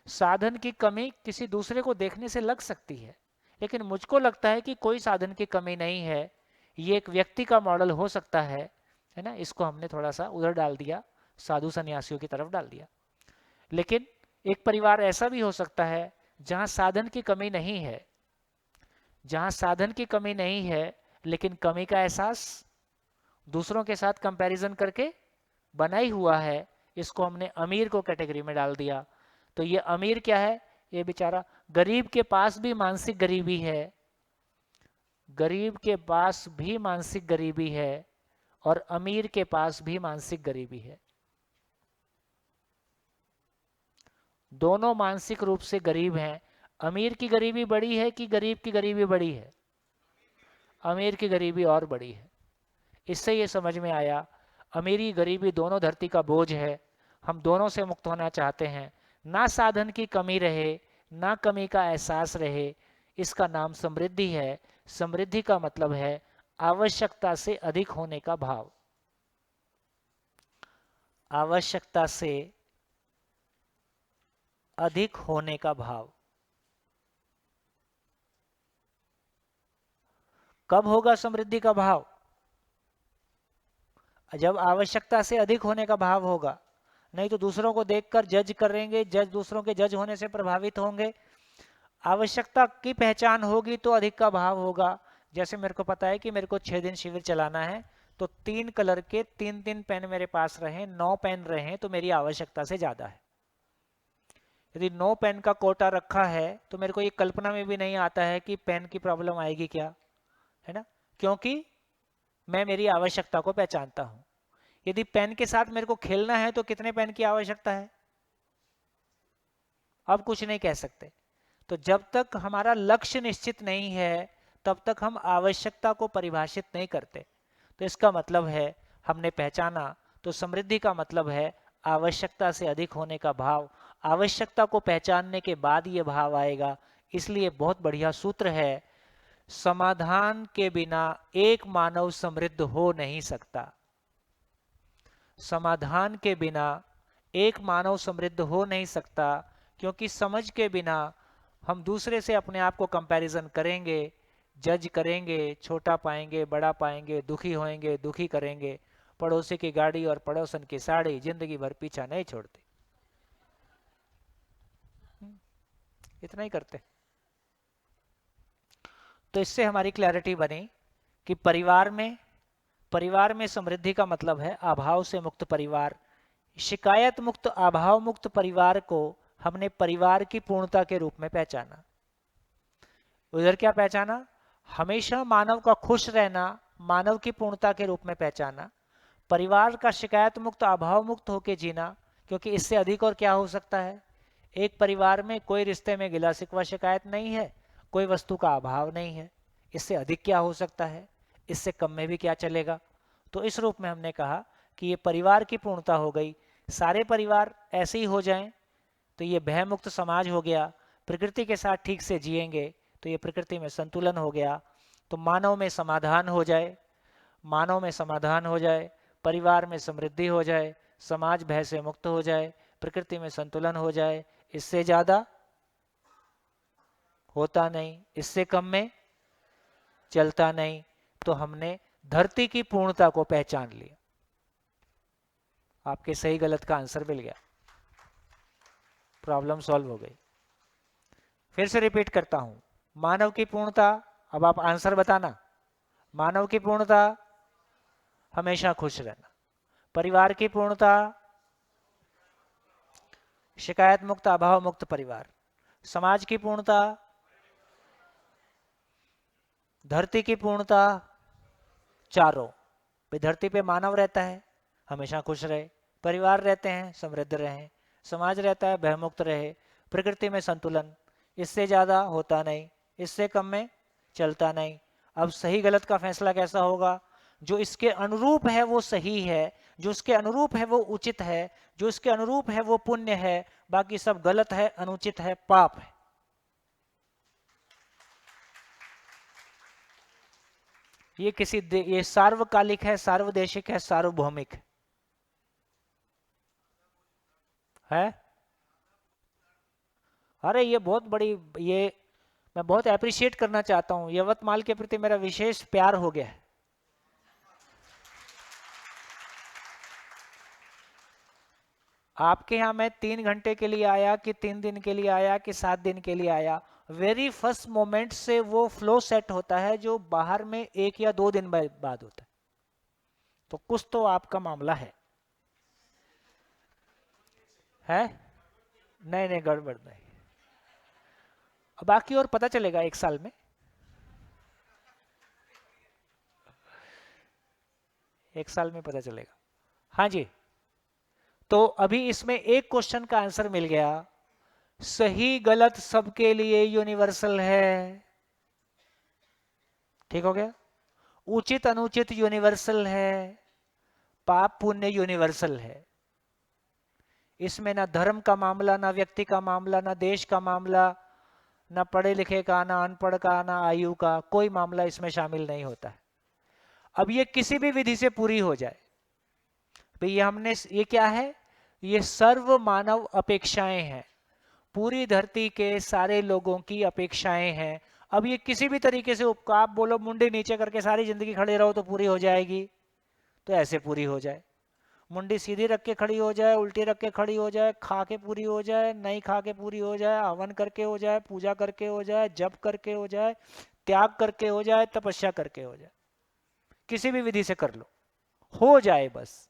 साधन की कमी किसी दूसरे को देखने से लग सकती है, लेकिन मुझको लगता है कि कोई साधन की कमी नहीं है, ये एक व्यक्ति का मॉडल हो सकता है ना। इसको हमने थोड़ा सा उधर डाल दिया, साधु सन्यासियों की तरफ डाल दिया। लेकिन एक परिवार ऐसा भी हो सकता है जहां साधन की कमी नहीं है, जहां साधन की कमी नहीं है लेकिन कमी का एहसास दूसरों के साथ कंपैरिजन करके बनाई हुआ है। इसको हमने अमीर को कैटेगरी में डाल दिया। तो ये अमीर क्या है, ये बेचारा, गरीब के पास भी मानसिक गरीबी है, गरीब के पास भी मानसिक गरीबी है, और अमीर के पास भी मानसिक गरीबी है। दोनों मानसिक रूप से गरीब हैं। अमीर की गरीबी बड़ी है कि गरीब की गरीबी बड़ी है? अमीर की गरीबी और बड़ी है। इससे ये समझ में आया, अमीरी गरीबी दोनों धरती का बोझ है। हम दोनों से मुक्त होना चाहते हैं। ना साधन की कमी रहे, ना कमी का एहसास रहे, इसका नाम समृद्धि है। समृद्धि का मतलब है आवश्यकता से अधिक होने का भाव। आवश्यकता से अधिक होने का भाव। कब होगा समृद्धि का भाव? जब आवश्यकता से अधिक होने का भाव होगा। नहीं तो दूसरों को देखकर जज करेंगे, दूसरों के जज होने से प्रभावित होंगे। आवश्यकता की पहचान होगी तो अधिक का भाव होगा। जैसे मेरे को पता है कि मेरे को 6 दिन शिविर चलाना है, तो 3 कलर के 3 पेन मेरे पास रहे, 9 पेन रहे, तो मेरी आवश्यकता से ज्यादा है। यदि 9 पेन का कोटा रखा है तो मेरे को ये कल्पना में भी नहीं आता है कि पेन की प्रॉब्लम आएगी क्या, है ना, क्योंकि मैं मेरी आवश्यकता को पहचानता हूं। यदि पेन के साथ मेरे को खेलना है तो कितने पेन की आवश्यकता है? अब कुछ नहीं कह सकते। तो जब तक हमारा लक्ष्य निश्चित नहीं है तब तक हम आवश्यकता को परिभाषित नहीं करते। तो इसका मतलब है हमने पहचाना, तो समृद्धि का मतलब है आवश्यकता से अधिक होने का भाव। आवश्यकता को पहचानने के बाद ये भाव आएगा। इसलिए बहुत बढ़िया सूत्र है, समाधान के बिना एक मानव समृद्ध हो नहीं सकता। समाधान के बिना एक मानव समृद्ध हो नहीं सकता, क्योंकि समझ के बिना हम दूसरे से अपने आप को कंपैरिजन करेंगे, जज करेंगे, छोटा पाएंगे, बड़ा पाएंगे, दुखी होएंगे, दुखी करेंगे। पड़ोसी की गाड़ी और पड़ोसन की साड़ी जिंदगी भर पीछा नहीं छोड़ती। इतना ही करते। तो इससे हमारी क्लैरिटी बनी कि परिवार में समृद्धि का मतलब है अभाव से मुक्त परिवार। शिकायत मुक्त, अभाव मुक्त परिवार को हमने परिवार की पूर्णता के रूप में पहचाना। उधर क्या पहचाना? हमेशा मानव का खुश रहना मानव की पूर्णता के रूप में पहचाना। परिवार का शिकायत मुक्त, अभाव मुक्त होकर जीना, क्योंकि इससे अधिक और क्या हो सकता है? एक परिवार में कोई रिश्ते में गिला शिकवा शिकायत नहीं है, कोई वस्तु का अभाव नहीं है, इससे अधिक क्या हो सकता है? इससे कम में भी क्या चलेगा? तो इस रूप में हमने कहा कि ये परिवार की पूर्णता हो गई। सारे परिवार ऐसे ही हो जाएं तो ये भय मुक्त समाज हो गया। प्रकृति के साथ ठीक से जिएंगे तो ये प्रकृति में संतुलन हो गया। तो मानव में समाधान हो जाए, मानव में समाधान हो जाए, परिवार में समृद्धि हो जाए, समाज भय से मुक्त हो जाए, प्रकृति में संतुलन हो जाए। इससे ज्यादा होता नहीं, इससे कम में चलता नहीं। तो हमने धरती की पूर्णता को पहचान लिया। आपके सही गलत का आंसर मिल गया, प्रॉब्लम सॉल्व हो गई। फिर से रिपीट करता हूं, मानव की पूर्णता, अब आप आंसर बताना। मानव की पूर्णता हमेशा खुश रहना। परिवार की पूर्णता शिकायत मुक्त, अभाव मुक्त परिवार। समाज की पूर्णता, धरती की पूर्णता, चारों। धरती पे मानव रहता है, हमेशा खुश रहे। परिवार रहते हैं समृद्ध रहें, समाज रहता है भयमुक्त रहे, प्रकृति में संतुलन, इससे ज़्यादा होता नहीं, इससे कम में चलता नहीं। अब सही गलत का फैसला कैसा होगा? जो इसके अनुरूप है वो सही है, जो इसके अनुरूप है वो उचित है, जो इसके अनुरूप है वो पुण्य है, बाकी सब गलत है, अनुचित है, पाप है। ये सार्वकालिक है, सार्वदेशिक है, सार्वभौमिक है। अरे ये बहुत बड़ी, ये मैं बहुत अप्रिशिएट करना चाहता हूं, यवतमाल के प्रति मेरा विशेष प्यार हो गया है। आपके यहाँ मैं 3 घंटे के लिए आया कि 3 दिन के लिए आया कि 7 दिन के लिए आया, वेरी फर्स्ट मोमेंट से वो फ्लो सेट होता है जो बाहर में 1 या 2 दिन बाद होता है। तो कुछ तो आपका मामला है नहीं नहीं गड़बड़ नहीं, बाकी और पता चलेगा 1 साल में। 1 साल में पता चलेगा। हाँ जी, तो अभी इसमें एक क्वेश्चन का आंसर मिल गया, सही गलत सबके लिए यूनिवर्सल है, ठीक हो गया। उचित अनुचित यूनिवर्सल है, पाप पुण्य यूनिवर्सल है। इसमें ना धर्म का मामला, ना व्यक्ति का मामला, ना देश का मामला, ना पढ़े लिखे का, ना अनपढ़ का, ना आयु का, कोई मामला इसमें शामिल नहीं होता है। अब ये किसी भी विधि से पूरी हो जाए, भाई ये क्या है? ये सर्व मानव अपेक्षाएं हैं, पूरी धरती के सारे लोगों की अपेक्षाएं हैं। अब ये किसी भी तरीके से आप बोलो मुंडी नीचे करके सारी जिंदगी खड़े रहो तो पूरी हो जाएगी, तो ऐसे पूरी हो जाए। मुंडी सीधी रख के खड़ी हो जाए, उल्टी रख के खड़ी हो जाए, खा के पूरी हो जाए, नहीं खा के पूरी हो जाए, हवन करके हो जाए, पूजा करके हो जाए, जप करके हो जाए, त्याग करके हो जाए, तपस्या करके हो जाए, किसी भी विधि से कर लो, हो जाए बस।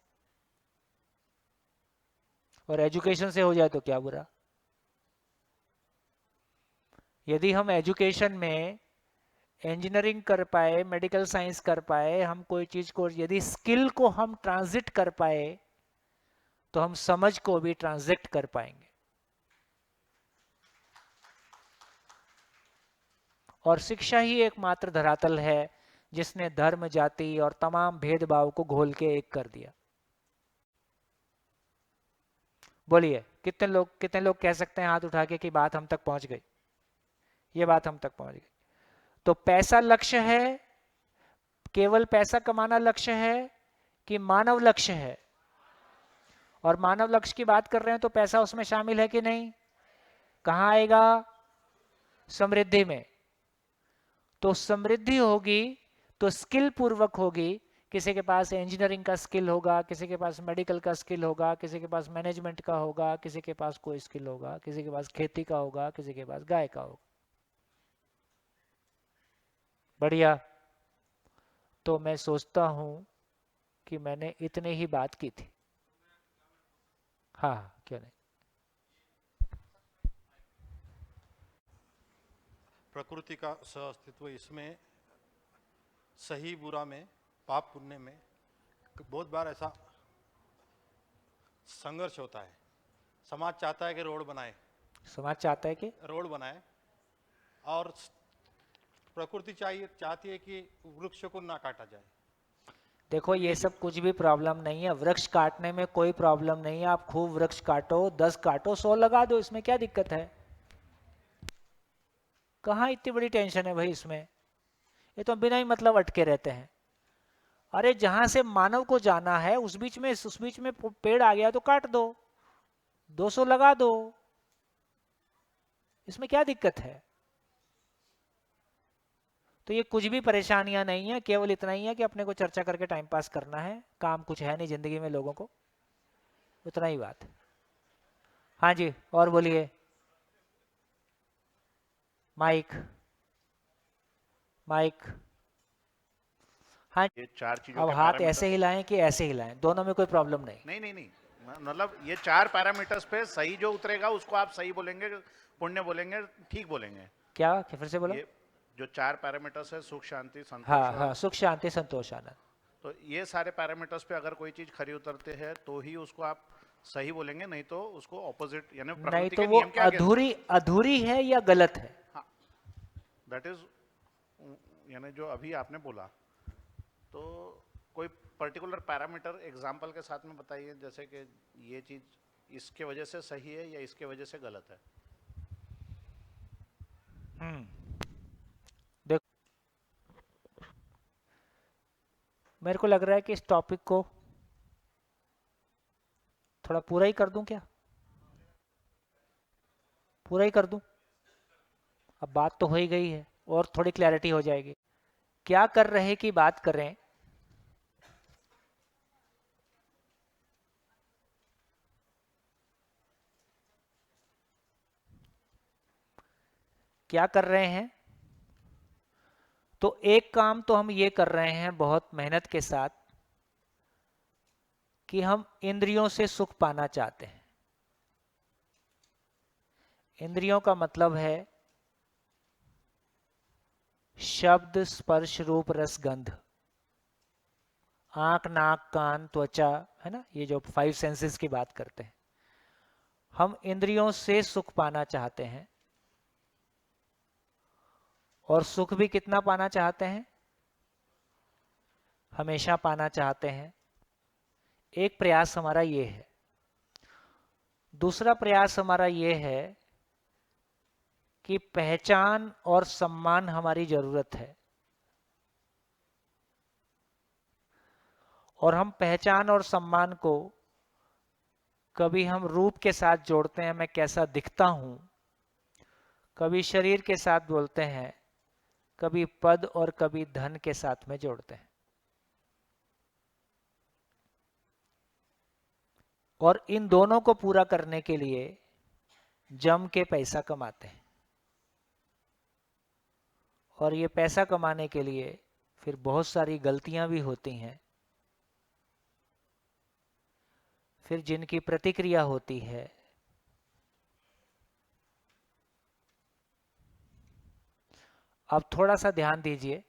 और एजुकेशन से हो जाए तो क्या बुरा। यदि हम एजुकेशन में इंजीनियरिंग कर पाए, मेडिकल साइंस कर पाए, हम कोई चीज को, यदि स्किल को हम ट्रांजिट कर पाए, तो हम समझ को भी ट्रांजिट कर पाएंगे। और शिक्षा ही एकमात्र धरातल है जिसने धर्म, जाति और तमाम भेदभाव को घोल के एक कर दिया। बोलिए कितने लोग कह सकते हैं हाथ उठा के कि बात हम तक पहुंच गई, ये बात हम तक पहुंच गई। तो पैसा लक्ष्य है, केवल पैसा कमाना लक्ष्य है कि मानव लक्ष्य है? और मानव लक्ष्य की बात कर रहे हैं तो पैसा उसमें शामिल है कि नहीं? कहां आएगा? समृद्धि में। तो समृद्धि होगी तो स्किल पूर्वक होगी। किसी के पास इंजीनियरिंग का स्किल होगा, किसी के पास मेडिकल का स्किल होगा, किसी के पास मैनेजमेंट का होगा, किसी के पास कोई स्किल होगा, किसी के पास खेती का होगा, किसी के पास गाय का होगा। बढ़िया। तो मैं सोचता हूं कि मैंने इतने ही बात की थी। हाँ क्यों नहीं। प्रकृति का सहअस्तित्व, इसमें सही बुरा में, पाप पुण्य में बहुत बार ऐसा संघर्ष होता है। समाज चाहता है कि रोड बनाए, समाज चाहता है कि रोड बनाए, और प्रकृति चाहती है कि वृक्ष को ना काटा जाए। देखो ये सब कुछ भी प्रॉब्लम नहीं है, वृक्ष काटने में कोई प्रॉब्लम नहीं है। आप खूब वृक्ष काटो, 10 काटो, 100 लगा दो, इसमें क्या दिक्कत है? कहाँ इतनी बड़ी टेंशन है भाई इसमें? ये तो बिना ही मतलब अटके रहते हैं। अरे जहां से मानव को जाना है उस बीच में पेड़ आ गया तो काट दो, 200 लगा दो, इसमें क्या दिक्कत है? तो ये कुछ भी परेशानियां नहीं है, केवल इतना ही है कि अपने को चर्चा करके टाइम पास करना है, काम कुछ है नहीं जिंदगी में लोगों को, उतना ही बात है। हाँ जी, और बोलिए। माइक हाँ, ये 4 चीजों अब के हाथ पैरामीटर, ऐसे हिलाएं कि ऐसे हिलाएं, दोनों में कोई प्रॉब्लम नहीं। नहीं, मतलब ये 4 पैरामीटर्स पे सही जो उतरेगा उसको आप सही बोलेंगे, पुण्य बोलेंगे, ठीक बोलेंगे। क्या फिर से बोलो? ये जो 4 पैरामीटर्स है, सुख शांति संतोष, हाँ हाँ, सुख शांति संतोष आनंद। तो ये सारे पैरामीटर्स पे अगर कोई चीज खरी उतरते हैं तो ही उसको आप सही बोलेंगे, नहीं तो उसको ऑपोजिट, यानी नहीं प्रकृति तो के वो नियम के against अधूरी अधूरी है या गलत है? दैट इज, यानी जो अभी आपने बोला, तो कोई पर्टिकुलर पैरामीटर एग्जांपल के साथ में बताइए, जैसे कि ये चीज इसके वजह से सही है या इसके वजह से गलत है। देखो, मेरे को लग रहा है कि इस टॉपिक को थोड़ा पूरा ही कर दूं क्या? पूरा ही कर दूं? अब बात तो हो ही गई है और थोड़ी क्लैरिटी हो जाएगी। क्या कर रहे की बात करें, क्या कर रहे हैं, तो एक काम तो हम ये कर रहे हैं बहुत मेहनत के साथ कि हम इंद्रियों से सुख पाना चाहते हैं। इंद्रियों का मतलब है शब्द, स्पर्श, रूप, रस, गंध, आंख, नाक, कान, त्वचा, है ना, ये जो 5 सेंसेस की बात करते हैं। हम इंद्रियों से सुख पाना चाहते हैं, और सुख भी कितना पाना चाहते हैं? हमेशा पाना चाहते हैं। एक प्रयास हमारा ये है। दूसरा प्रयास हमारा ये है कि पहचान और सम्मान हमारी जरूरत है, और हम पहचान और सम्मान को कभी हम रूप के साथ जोड़ते हैं, मैं कैसा दिखता हूं, कभी शरीर के साथ बोलते हैं, कभी पद और कभी धन के साथ में जोड़ते हैं, और इन दोनों को पूरा करने के लिए जम के पैसा कमाते हैं। और ये पैसा कमाने के लिए फिर बहुत सारी गलतियां भी होती हैं, फिर जिनकी प्रतिक्रिया होती है। अब थोड़ा सा ध्यान दीजिए,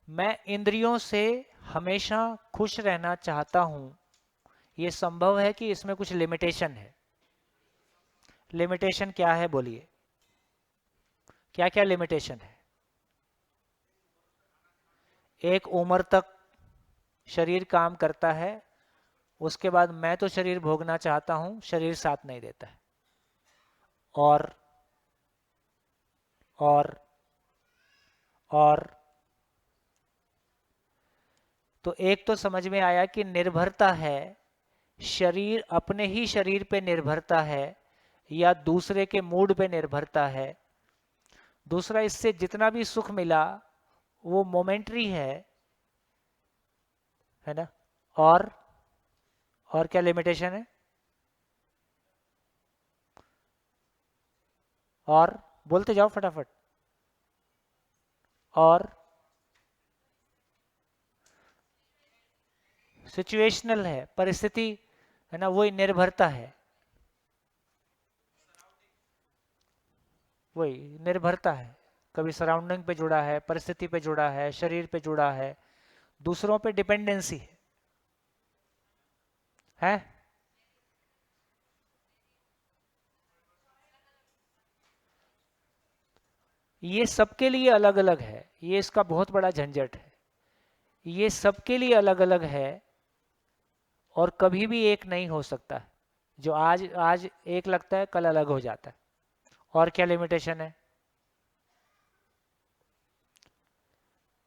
मैं इंद्रियों से हमेशा खुश रहना चाहता हूं, ये संभव है कि इसमें कुछ लिमिटेशन है। लिमिटेशन क्या है बोलिए, क्या क्या लिमिटेशन है? एक उम्र तक शरीर काम करता है, उसके बाद मैं तो शरीर भोगना चाहता हूं, शरीर साथ नहीं देता है। और और और तो एक तो समझ में आया कि निर्भरता है, शरीर अपने ही शरीर पे निर्भरता है या दूसरे के मूड पे निर्भरता है। दूसरा, इससे जितना भी सुख मिला वो मोमेंटरी है ना। और क्या लिमिटेशन है? और बोलते जाओ फटाफट। और सिचुएशनल है, परिस्थिति है ना, वही निर्भरता है, वही निर्भरता है। कभी सराउंडिंग पे जुड़ा है, परिस्थिति पे जुड़ा है, शरीर पे जुड़ा है, दूसरों पे डिपेंडेंसी है? ये सबके लिए अलग अलग है, ये इसका बहुत बड़ा झंझट है। ये सबके लिए अलग अलग है और कभी भी एक नहीं हो सकता। जो आज आज एक लगता है, कल अलग हो जाता है। और क्या लिमिटेशन है?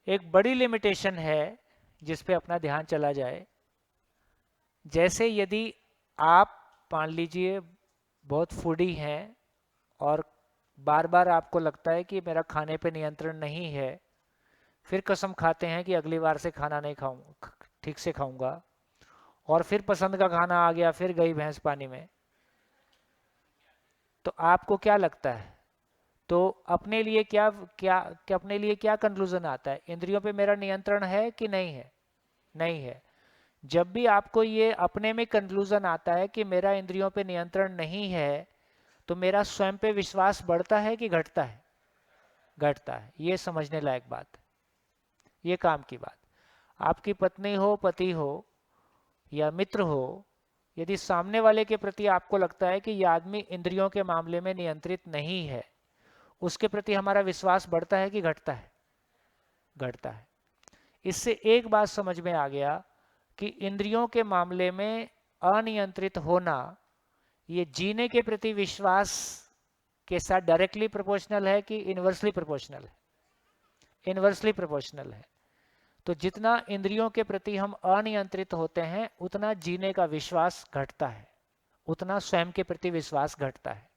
एक बड़ी लिमिटेशन है जिस पे अपना ध्यान चला जाए। जैसे यदि आप मान लीजिए बहुत फूडी हैं और बार बार आपको लगता है कि मेरा खाने पे नियंत्रण नहीं है, फिर कसम खाते हैं कि अगली बार से खाना नहीं खाऊंगा, ठीक से खाऊंगा, और फिर पसंद का खाना आ गया, फिर गई भैंस पानी में। तो आपको क्या लगता है, तो अपने लिए क्या क्या क्या अपने लिए क्या कंक्लूजन आता है? इंद्रियों पे मेरा नियंत्रण है कि नहीं है? नहीं है। जब भी आपको ये अपने में कंक्लूजन आता है कि मेरा इंद्रियों पे नियंत्रण नहीं है, तो मेरा स्वयं पे विश्वास बढ़ता है कि घटता है? घटता है। ये समझने लायक बात है, ये काम की बात। आपकी पत्नी हो, पति हो या मित्र हो, यदि सामने वाले के प्रति आपको लगता है कि यह आदमी इंद्रियों के मामले में नियंत्रित नहीं है, उसके प्रति हमारा विश्वास बढ़ता है कि घटता है? घटता है। इससे एक बात समझ में आ गया कि इंद्रियों के मामले में अनियंत्रित होना ये जीने के प्रति विश्वास के साथ डायरेक्टली प्रोपोर्शनल है कि इनवर्सली प्रोपोर्शनल है? इनवर्सली प्रोपोर्शनल है। तो जितना इंद्रियों के प्रति हम अनियंत्रित होते हैं उतना जीने का विश्वास घटता है, उतना स्वयं के प्रति विश्वास घटता है।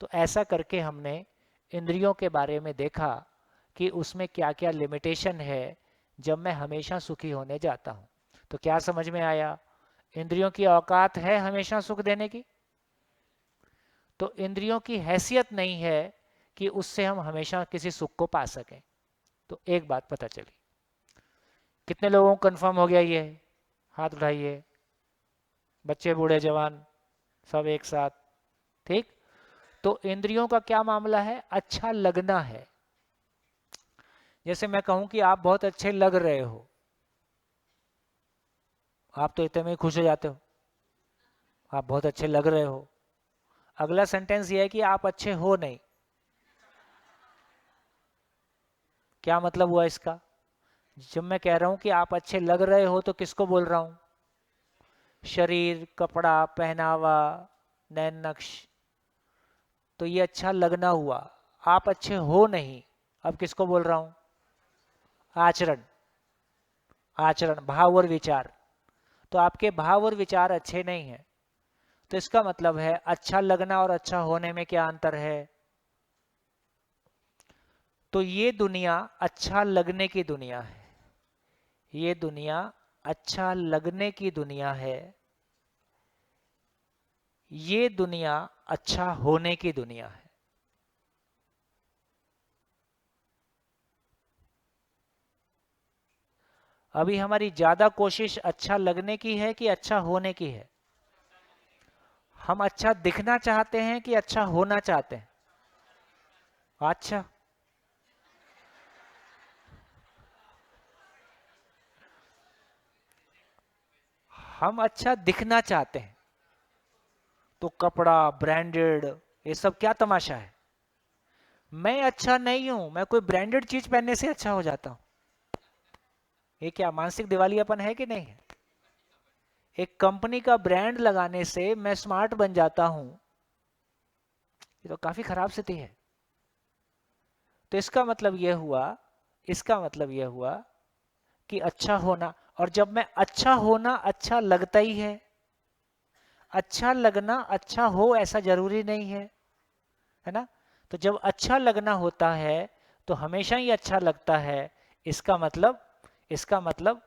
तो ऐसा करके हमने इंद्रियों के बारे में देखा कि उसमें क्या क्या लिमिटेशन है जब मैं हमेशा सुखी होने जाता हूं। तो क्या समझ में आया? इंद्रियों की औकात है हमेशा सुख देने की, तो इंद्रियों की हैसियत नहीं है कि उससे हम हमेशा किसी सुख को पा सकें। तो एक बात पता चली। कितने लोगों को कंफर्म हो गया? ये हाथ उठाइए, बच्चे बूढ़े जवान सब एक साथ। ठीक, तो इंद्रियों का क्या मामला है? अच्छा लगना है। जैसे मैं कहूं कि आप बहुत अच्छे लग रहे हो, आप तो इतने में खुश हो जाते हो, आप बहुत अच्छे लग रहे हो। अगला सेंटेंस ये है कि आप अच्छे हो नहीं। क्या मतलब हुआ इसका? जब मैं कह रहा हूं कि आप अच्छे लग रहे हो तो किसको बोल रहा हूं? शरीर, कपड़ा, पहनावा, नैन नक्श, तो ये अच्छा लगना हुआ। आप अच्छे हो नहीं, अब किसको बोल रहा हूं? आचरण, आचरण, भाव और विचार। तो आपके भाव और विचार अच्छे नहीं हैं। तो इसका मतलब है अच्छा लगना और अच्छा होने में क्या अंतर है? तो ये दुनिया अच्छा लगने की दुनिया है, ये दुनिया अच्छा लगने की दुनिया है, ये दुनिया अच्छा होने की दुनिया है। अभी हमारी ज्यादा कोशिश अच्छा लगने की है कि अच्छा होने की है? हम अच्छा दिखना चाहते हैं कि अच्छा होना चाहते हैं? अच्छा, हम अच्छा दिखना चाहते हैं तो कपड़ा ब्रांडेड, ये सब क्या तमाशा है? मैं अच्छा नहीं हूं, मैं कोई ब्रांडेड चीज पहनने से अच्छा हो जाता हूं। ये क्या मानसिक दिवालियापन है कि नहीं है? एक कंपनी का ब्रांड लगाने से मैं स्मार्ट बन जाता हूं, ये तो काफी खराब स्थिति है। तो इसका मतलब यह हुआ, इसका मतलब यह हुआ कि अच्छा होना, और जब मैं अच्छा होना अच्छा लगता ही है। अच्छा लगना अच्छा हो ऐसा जरूरी नहीं है ना? तो जब अच्छा लगना होता है तो हमेशा ही अच्छा लगता है। इसका मतलब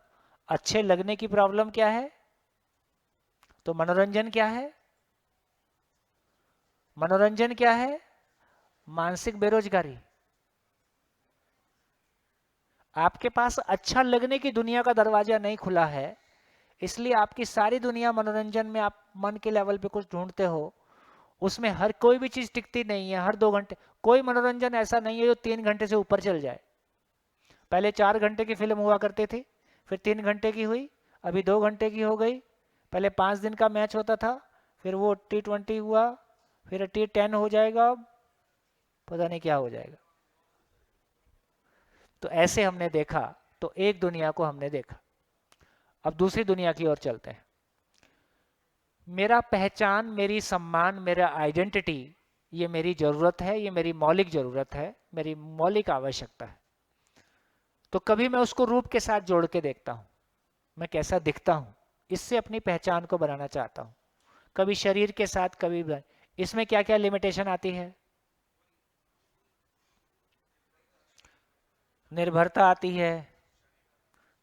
अच्छे लगने की प्रॉब्लम क्या है? तो मनोरंजन क्या है? मनोरंजन क्या है? मानसिक बेरोजगारी। आपके पास अच्छा लगने की दुनिया का दरवाजा नहीं खुला है, इसलिए आपकी सारी दुनिया मनोरंजन में आप मन के लेवल पे कुछ ढूंढते हो। उसमें हर कोई भी चीज टिकती नहीं है। हर 2 घंटे कोई मनोरंजन ऐसा नहीं है जो 3 घंटे से ऊपर चल जाए। पहले 4 घंटे की फिल्म हुआ करती थी, फिर 3 घंटे की हुई, अभी 2 घंटे की हो गई। पहले 5 दिन का मैच होता था, फिर वो T20 हुआ, फिर T10 हो जाएगा, अब पता नहीं क्या हो जाएगा। तो ऐसे हमने देखा, तो एक दुनिया को हमने देखा। अब दूसरी दुनिया की ओर चलते हैं। मेरा पहचान, मेरी सम्मान, मेरा आइडेंटिटी, ये मेरी जरूरत है, ये मेरी मौलिक जरूरत है, मेरी मौलिक आवश्यकता है। तो कभी मैं उसको रूप के साथ जोड़ के देखता हूं, मैं कैसा दिखता हूं, इससे अपनी पहचान को बनाना चाहता हूं। कभी शरीर के साथ, कभी इसमें क्या क्या लिमिटेशन आती है? निर्भरता आती है,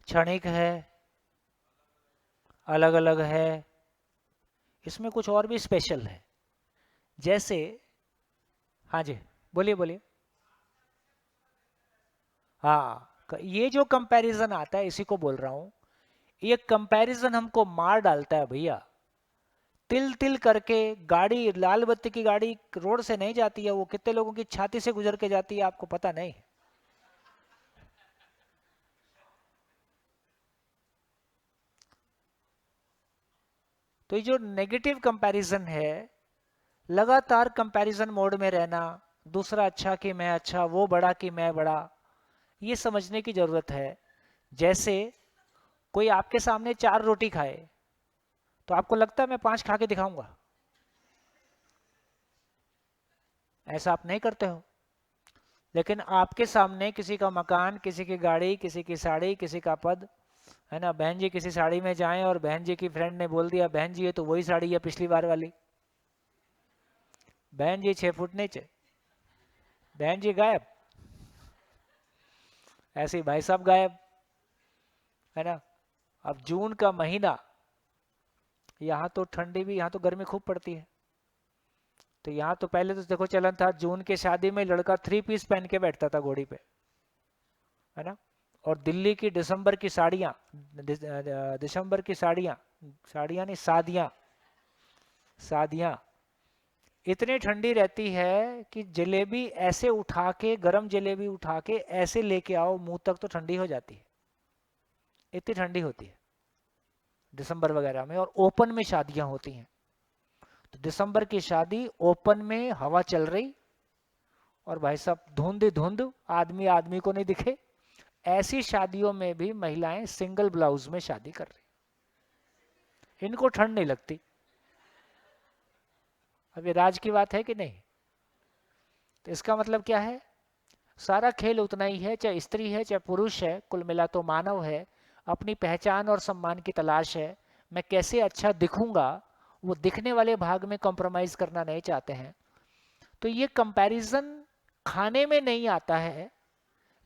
क्षणिक है, अलग अलग है। इसमें कुछ और भी स्पेशल है, जैसे, हाँ जी बोलिए बोलिए। हाँ, ये जो कंपैरिजन आता है इसी को बोल रहा हूं। ये कंपैरिजन हमको मार डालता है भैया। तिल तिल करके गाड़ी, लाल बत्ती की गाड़ी रोड से नहीं जाती है, वो कितने लोगों की छाती से गुजर के जाती है आपको पता नहीं। तो ये जो नेगेटिव कंपैरिजन है, लगातार कंपैरिजन मोड में रहना, दूसरा अच्छा कि मैं अच्छा, वो बड़ा कि मैं बड़ा, ये समझने की जरूरत है। जैसे कोई आपके सामने 4 रोटी खाए तो आपको लगता है मैं 5 खा के दिखाऊंगा? ऐसा आप नहीं करते हो। लेकिन आपके सामने किसी का मकान, किसी की गाड़ी, किसी की साड़ी, किसी का पद, है ना, बहन जी किसी साड़ी में जाएं और बहन जी की फ्रेंड ने बोल दिया बहन जी ये तो वही साड़ी है पिछली बार वाली, बहन जी 6 फुट नीचे, बहन जी गायब, ऐसे ही भाई साहब गायब, है ना। अब जून का महीना, यहाँ तो ठंडी भी, यहाँ तो गर्मी खूब पड़ती है, तो यहाँ तो पहले तो देखो चलन था जून के शादी में लड़का 3 पीस पहन के बैठता था घोड़ी पे, है ना। और दिल्ली की दिसंबर की साड़ियाँ, दिसंबर की साड़ियाँ, साड़ियाँ नहीं शादियाँ, शादियाँ इतनी ठंडी रहती है कि जलेबी ऐसे उठा के, गरम जलेबी उठा के ऐसे लेके आओ मुंह तक तो ठंडी हो जाती है, इतनी ठंडी होती है दिसंबर वगैरह में। और ओपन में शादियां होती हैं, तो दिसंबर की शादी ओपन में, हवा चल रही, और भाई साहब धुंध धुंध, आदमी आदमी को नहीं दिखे, ऐसी शादियों में भी महिलाएं सिंगल ब्लाउज में शादी कर रही, इनको ठंड नहीं लगती। अब ये राज की बात है कि नहीं? तो इसका मतलब क्या है? सारा खेल उतना ही है, चाहे स्त्री है चाहे पुरुष है, कुल मिला तो मानव है, अपनी पहचान और सम्मान की तलाश है। मैं कैसे अच्छा दिखूंगा, वो दिखने वाले भाग में कॉम्प्रोमाइज करना नहीं चाहते हैं। तो ये कंपैरिजन खाने में नहीं आता है,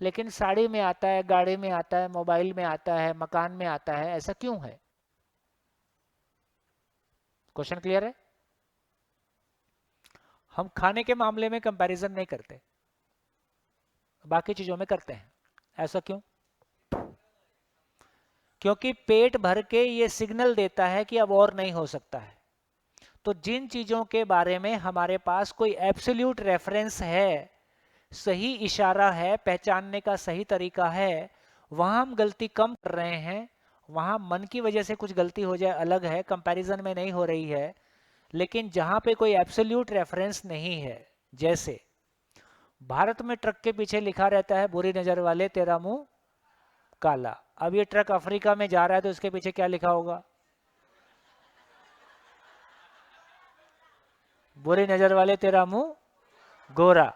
लेकिन साड़ी में आता है, गाड़ी में आता है, मोबाइल में आता है, मकान में आता है। ऐसा क्यों है? क्वेश्चन क्लियर है? हम खाने के मामले में कंपैरिजन नहीं करते, बाकी चीजों में करते हैं। ऐसा क्यों? क्योंकि पेट भर के ये सिग्नल देता है कि अब और नहीं हो सकता है। तो जिन चीजों के बारे में हमारे पास कोई एब्सोल्यूट रेफरेंस है, सही इशारा है, पहचानने का सही तरीका है, वहां हम गलती कम कर रहे हैं। वहां मन की वजह से कुछ गलती हो जाए अलग है, कंपैरिजन में नहीं हो रही है। लेकिन जहां पे कोई एब्सोल्यूट रेफरेंस नहीं है, जैसे भारत में ट्रक के पीछे लिखा रहता है बुरी नजर वाले तेरा मुंह काला। अब ये ट्रक अफ्रीका में जा रहा है तो इसके पीछे क्या लिखा होगा? बुरी नजर वाले तेरा मुंह गोरा।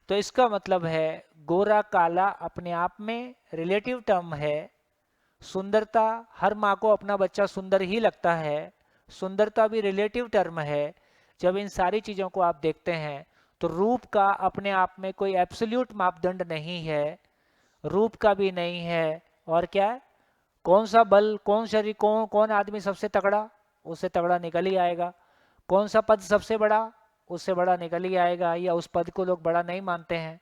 तो इसका मतलब है गोरा काला अपने आप में रिलेटिव टर्म है। सुंदरता, हर माँ को अपना बच्चा सुंदर ही लगता है, सुंदरता भी रिलेटिव टर्म है। जब इन सारी चीजों को आप देखते हैं तो रूप का अपने आप में कोई एब्सोल्यूट मापदंड नहीं है, रूप का भी नहीं है। और क्या है? कौन सा बल, कौन शरीर, कौन आदमी सबसे तगड़ा, उससे तगड़ा निकल ही आएगा। कौन सा पद सबसे बड़ा, उससे बड़ा निकल ही आएगा, या उस पद को लोग बड़ा नहीं मानते हैं।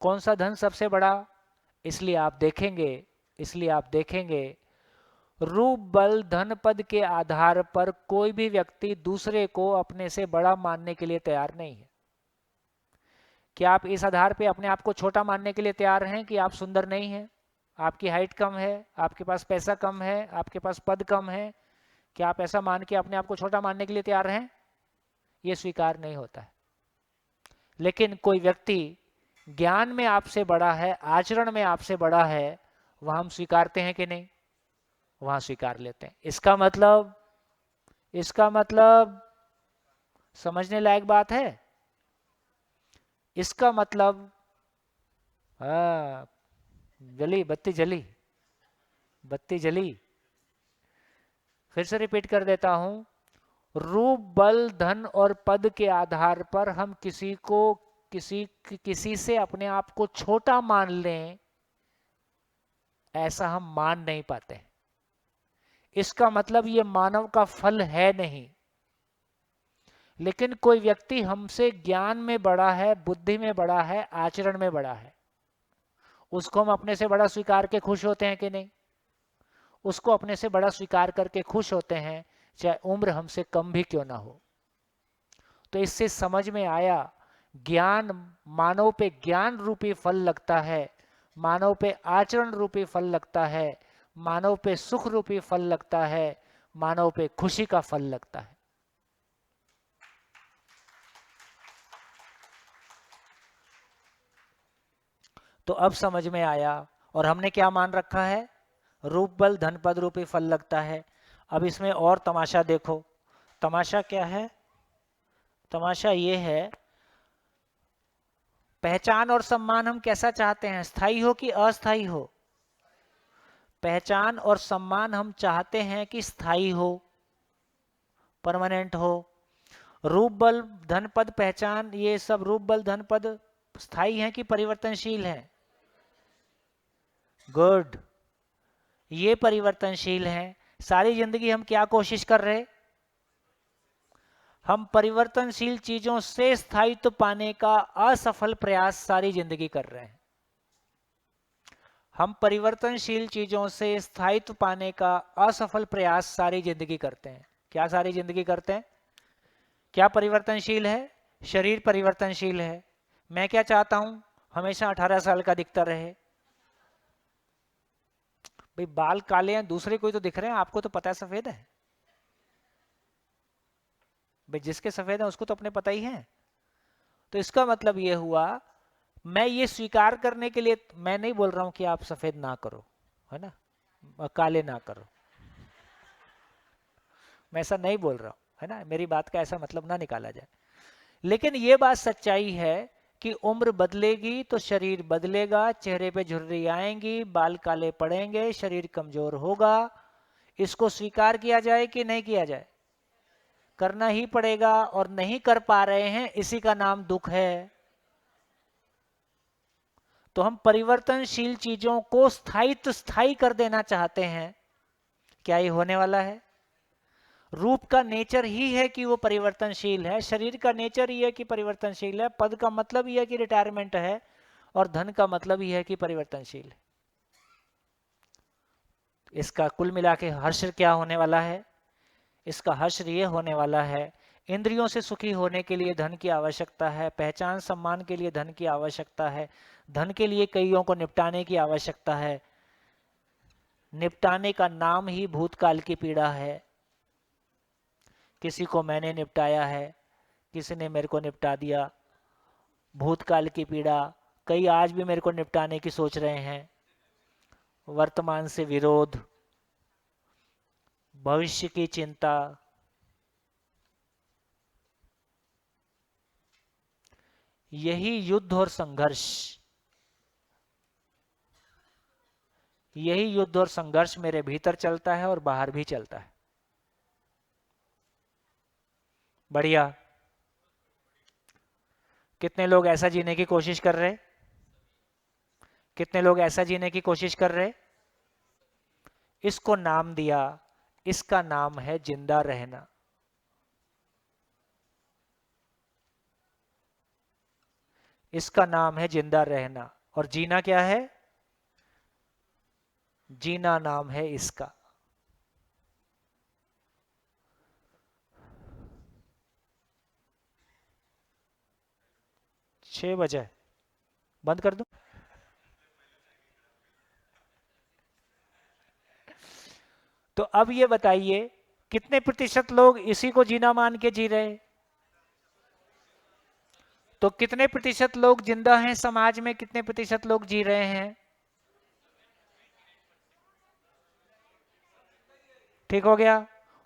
कौन सा धन सबसे बड़ा, इसलिए आप देखेंगे रूप, बल, धन, पद के आधार पर कोई भी व्यक्ति दूसरे को अपने से बड़ा मानने के लिए तैयार नहीं है। क्या आप इस आधार पे अपने आप को छोटा मानने के लिए तैयार हैं कि आप सुंदर नहीं हैं, आपकी हाइट कम है, आपके पास पैसा कम है, आपके पास पद कम है? क्या आप ऐसा मान के अपने आप को छोटा मानने के लिए तैयार हैं? ये स्वीकार नहीं होता है। लेकिन कोई व्यक्ति ज्ञान में आपसे बड़ा है, आचरण में आपसे बड़ा है, वह हम स्वीकारते हैं कि नहीं? वहां स्वीकार लेते हैं। इसका मतलब समझने लायक बात है। इसका मतलब जली बत्ती जली, बत्ती जली। फिर से रिपीट कर देता हूं, रूप, बल, धन और पद के आधार पर हम किसी से अपने आप को छोटा मान लें, ऐसा हम मान नहीं पाते। इसका मतलब ये मानव का फल है नहीं। लेकिन कोई व्यक्ति हमसे ज्ञान में बड़ा है, बुद्धि में बड़ा है, आचरण में बड़ा है, उसको हम अपने से बड़ा स्वीकार के खुश होते हैं कि नहीं? उसको अपने से बड़ा स्वीकार करके खुश होते हैं, चाहे उम्र हमसे कम भी क्यों ना हो। तो इससे समझ में आया, ज्ञान, मानव पे ज्ञान रूपी फल लगता है, मानव पे आचरण रूपी फल लगता है, मानव पे सुख रूपी फल लगता है, मानव पे खुशी का फल लगता है। तो अब समझ में आया। और हमने क्या मान रखा है? रूप बल धन पद रूपी फल लगता है। अब इसमें और तमाशा देखो। तमाशा क्या है? तमाशा ये है, पहचान और सम्मान हम कैसा चाहते हैं, स्थायी हो कि अस्थायी हो? पहचान और सम्मान हम चाहते हैं कि स्थायी हो, परमानेंट हो। रूप बल धन पद पहचान, ये सब रूप बल धन पद स्थायी हैं कि परिवर्तनशील हैं? गुड, ये परिवर्तनशील हैं। सारी जिंदगी हम क्या कोशिश कर रहे? हम परिवर्तनशील चीजों से स्थायित्व पाने का असफल प्रयास सारी जिंदगी कर रहे हैं। हम परिवर्तनशील चीजों से स्थायित्व पाने का असफल प्रयास सारी जिंदगी करते हैं। क्या सारी जिंदगी करते हैं? क्या परिवर्तनशील है? शरीर परिवर्तनशील है। मैं क्या चाहता हूं? हमेशा 18 साल का दिखता रहे। भाई बाल काले हैं, दूसरे कोई तो दिख रहे हैं, आपको तो पता है सफेद है। भाई जिसके सफेद है उसको तो अपने पता ही है। तो इसका मतलब ये हुआ, मैं ये स्वीकार करने के लिए, मैं नहीं बोल रहा हूं कि आप सफेद ना करो, है ना, काले ना करो, मैं ऐसा नहीं बोल रहा हूं, है ना, मेरी बात का ऐसा मतलब ना निकाला जाए। लेकिन ये बात सच्चाई है कि उम्र बदलेगी तो शरीर बदलेगा, चेहरे पे झुर्री आएंगी, बाल काले पड़ेंगे, शरीर कमजोर होगा। इसको स्वीकार किया जाए कि नहीं किया जाए? करना ही पड़ेगा। और नहीं कर पा रहे हैं, इसी का नाम दुख है। तो हम परिवर्तनशील चीजों को स्थायी कर देना चाहते हैं। क्या ये होने वाला है? रूप का नेचर ही है कि वो परिवर्तनशील है, शरीर का नेचर ही है कि परिवर्तनशील है, पद का मतलब ही है कि रिटायरमेंट है, और धन का मतलब ही है कि परिवर्तनशील है। इसका कुल मिला के हर्ष क्या होने वाला है? इसका हर्ष ये होने वाला है, इंद्रियों से सुखी होने के लिए धन की आवश्यकता है, पहचान सम्मान के लिए धन की आवश्यकता है, धन के लिए कईयों को निपटाने की आवश्यकता है। निपटाने का नाम ही भूतकाल की पीड़ा है। किसी को मैंने निपटाया है, किसी ने मेरे को निपटा दिया। भूतकाल की पीड़ा, कई आज भी मेरे को निपटाने की सोच रहे हैं। वर्तमान से विरोध, भविष्य की चिंता, यही युद्ध और संघर्ष, यही युद्ध और संघर्ष मेरे भीतर चलता है और बाहर भी चलता है। बढ़िया। कितने लोग ऐसा जीने की कोशिश कर रहे? कितने लोग ऐसा जीने की कोशिश कर रहे? इसको नाम दिया, इसका नाम है जिंदा रहना। इसका नाम है जिंदा रहना। और जीना क्या है? जीना नाम है इसका। छह बजे बंद कर दूं? तो अब ये बताइए, कितने प्रतिशत लोग इसी को जीना मान के जी रहे? तो कितने प्रतिशत लोग जिंदा हैं समाज में, कितने प्रतिशत लोग जी रहे हैं? ठीक हो गया।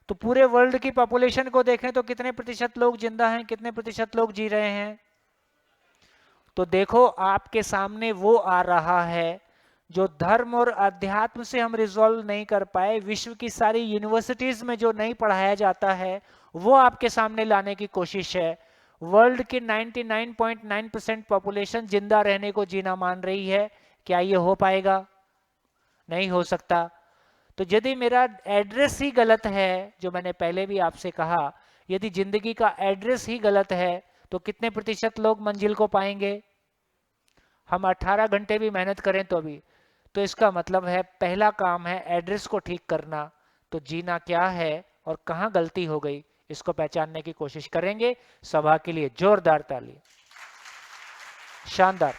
तो पूरे वर्ल्ड की पॉपुलेशन को देखें तो कितने प्रतिशत लोग जिंदा हैं, कितने प्रतिशत लोग जी रहे हैं? तो देखो आपके सामने वो आ रहा है जो धर्म और अध्यात्म से हम रिजॉल्व नहीं कर पाए, विश्व की सारी यूनिवर्सिटीज में जो नहीं पढ़ाया जाता है, वो आपके सामने लाने की कोशिश है। वर्ल्ड की 99.9% पॉपुलेशन जिंदा रहने को जीना मान रही है। क्या ये हो पाएगा? नहीं हो सकता। तो यदि मेरा एड्रेस ही गलत है, जो मैंने पहले भी आपसे कहा, यदि जिंदगी का एड्रेस ही गलत है तो कितने प्रतिशत लोग मंजिल को पाएंगे? हम 18 घंटे भी मेहनत करें तो भी। तो इसका मतलब है पहला काम है एड्रेस को ठीक करना। तो जीना क्या है और कहां गलती हो गई, इसको पहचानने की कोशिश करेंगे। सभा के लिए जोरदार ताली। शानदार।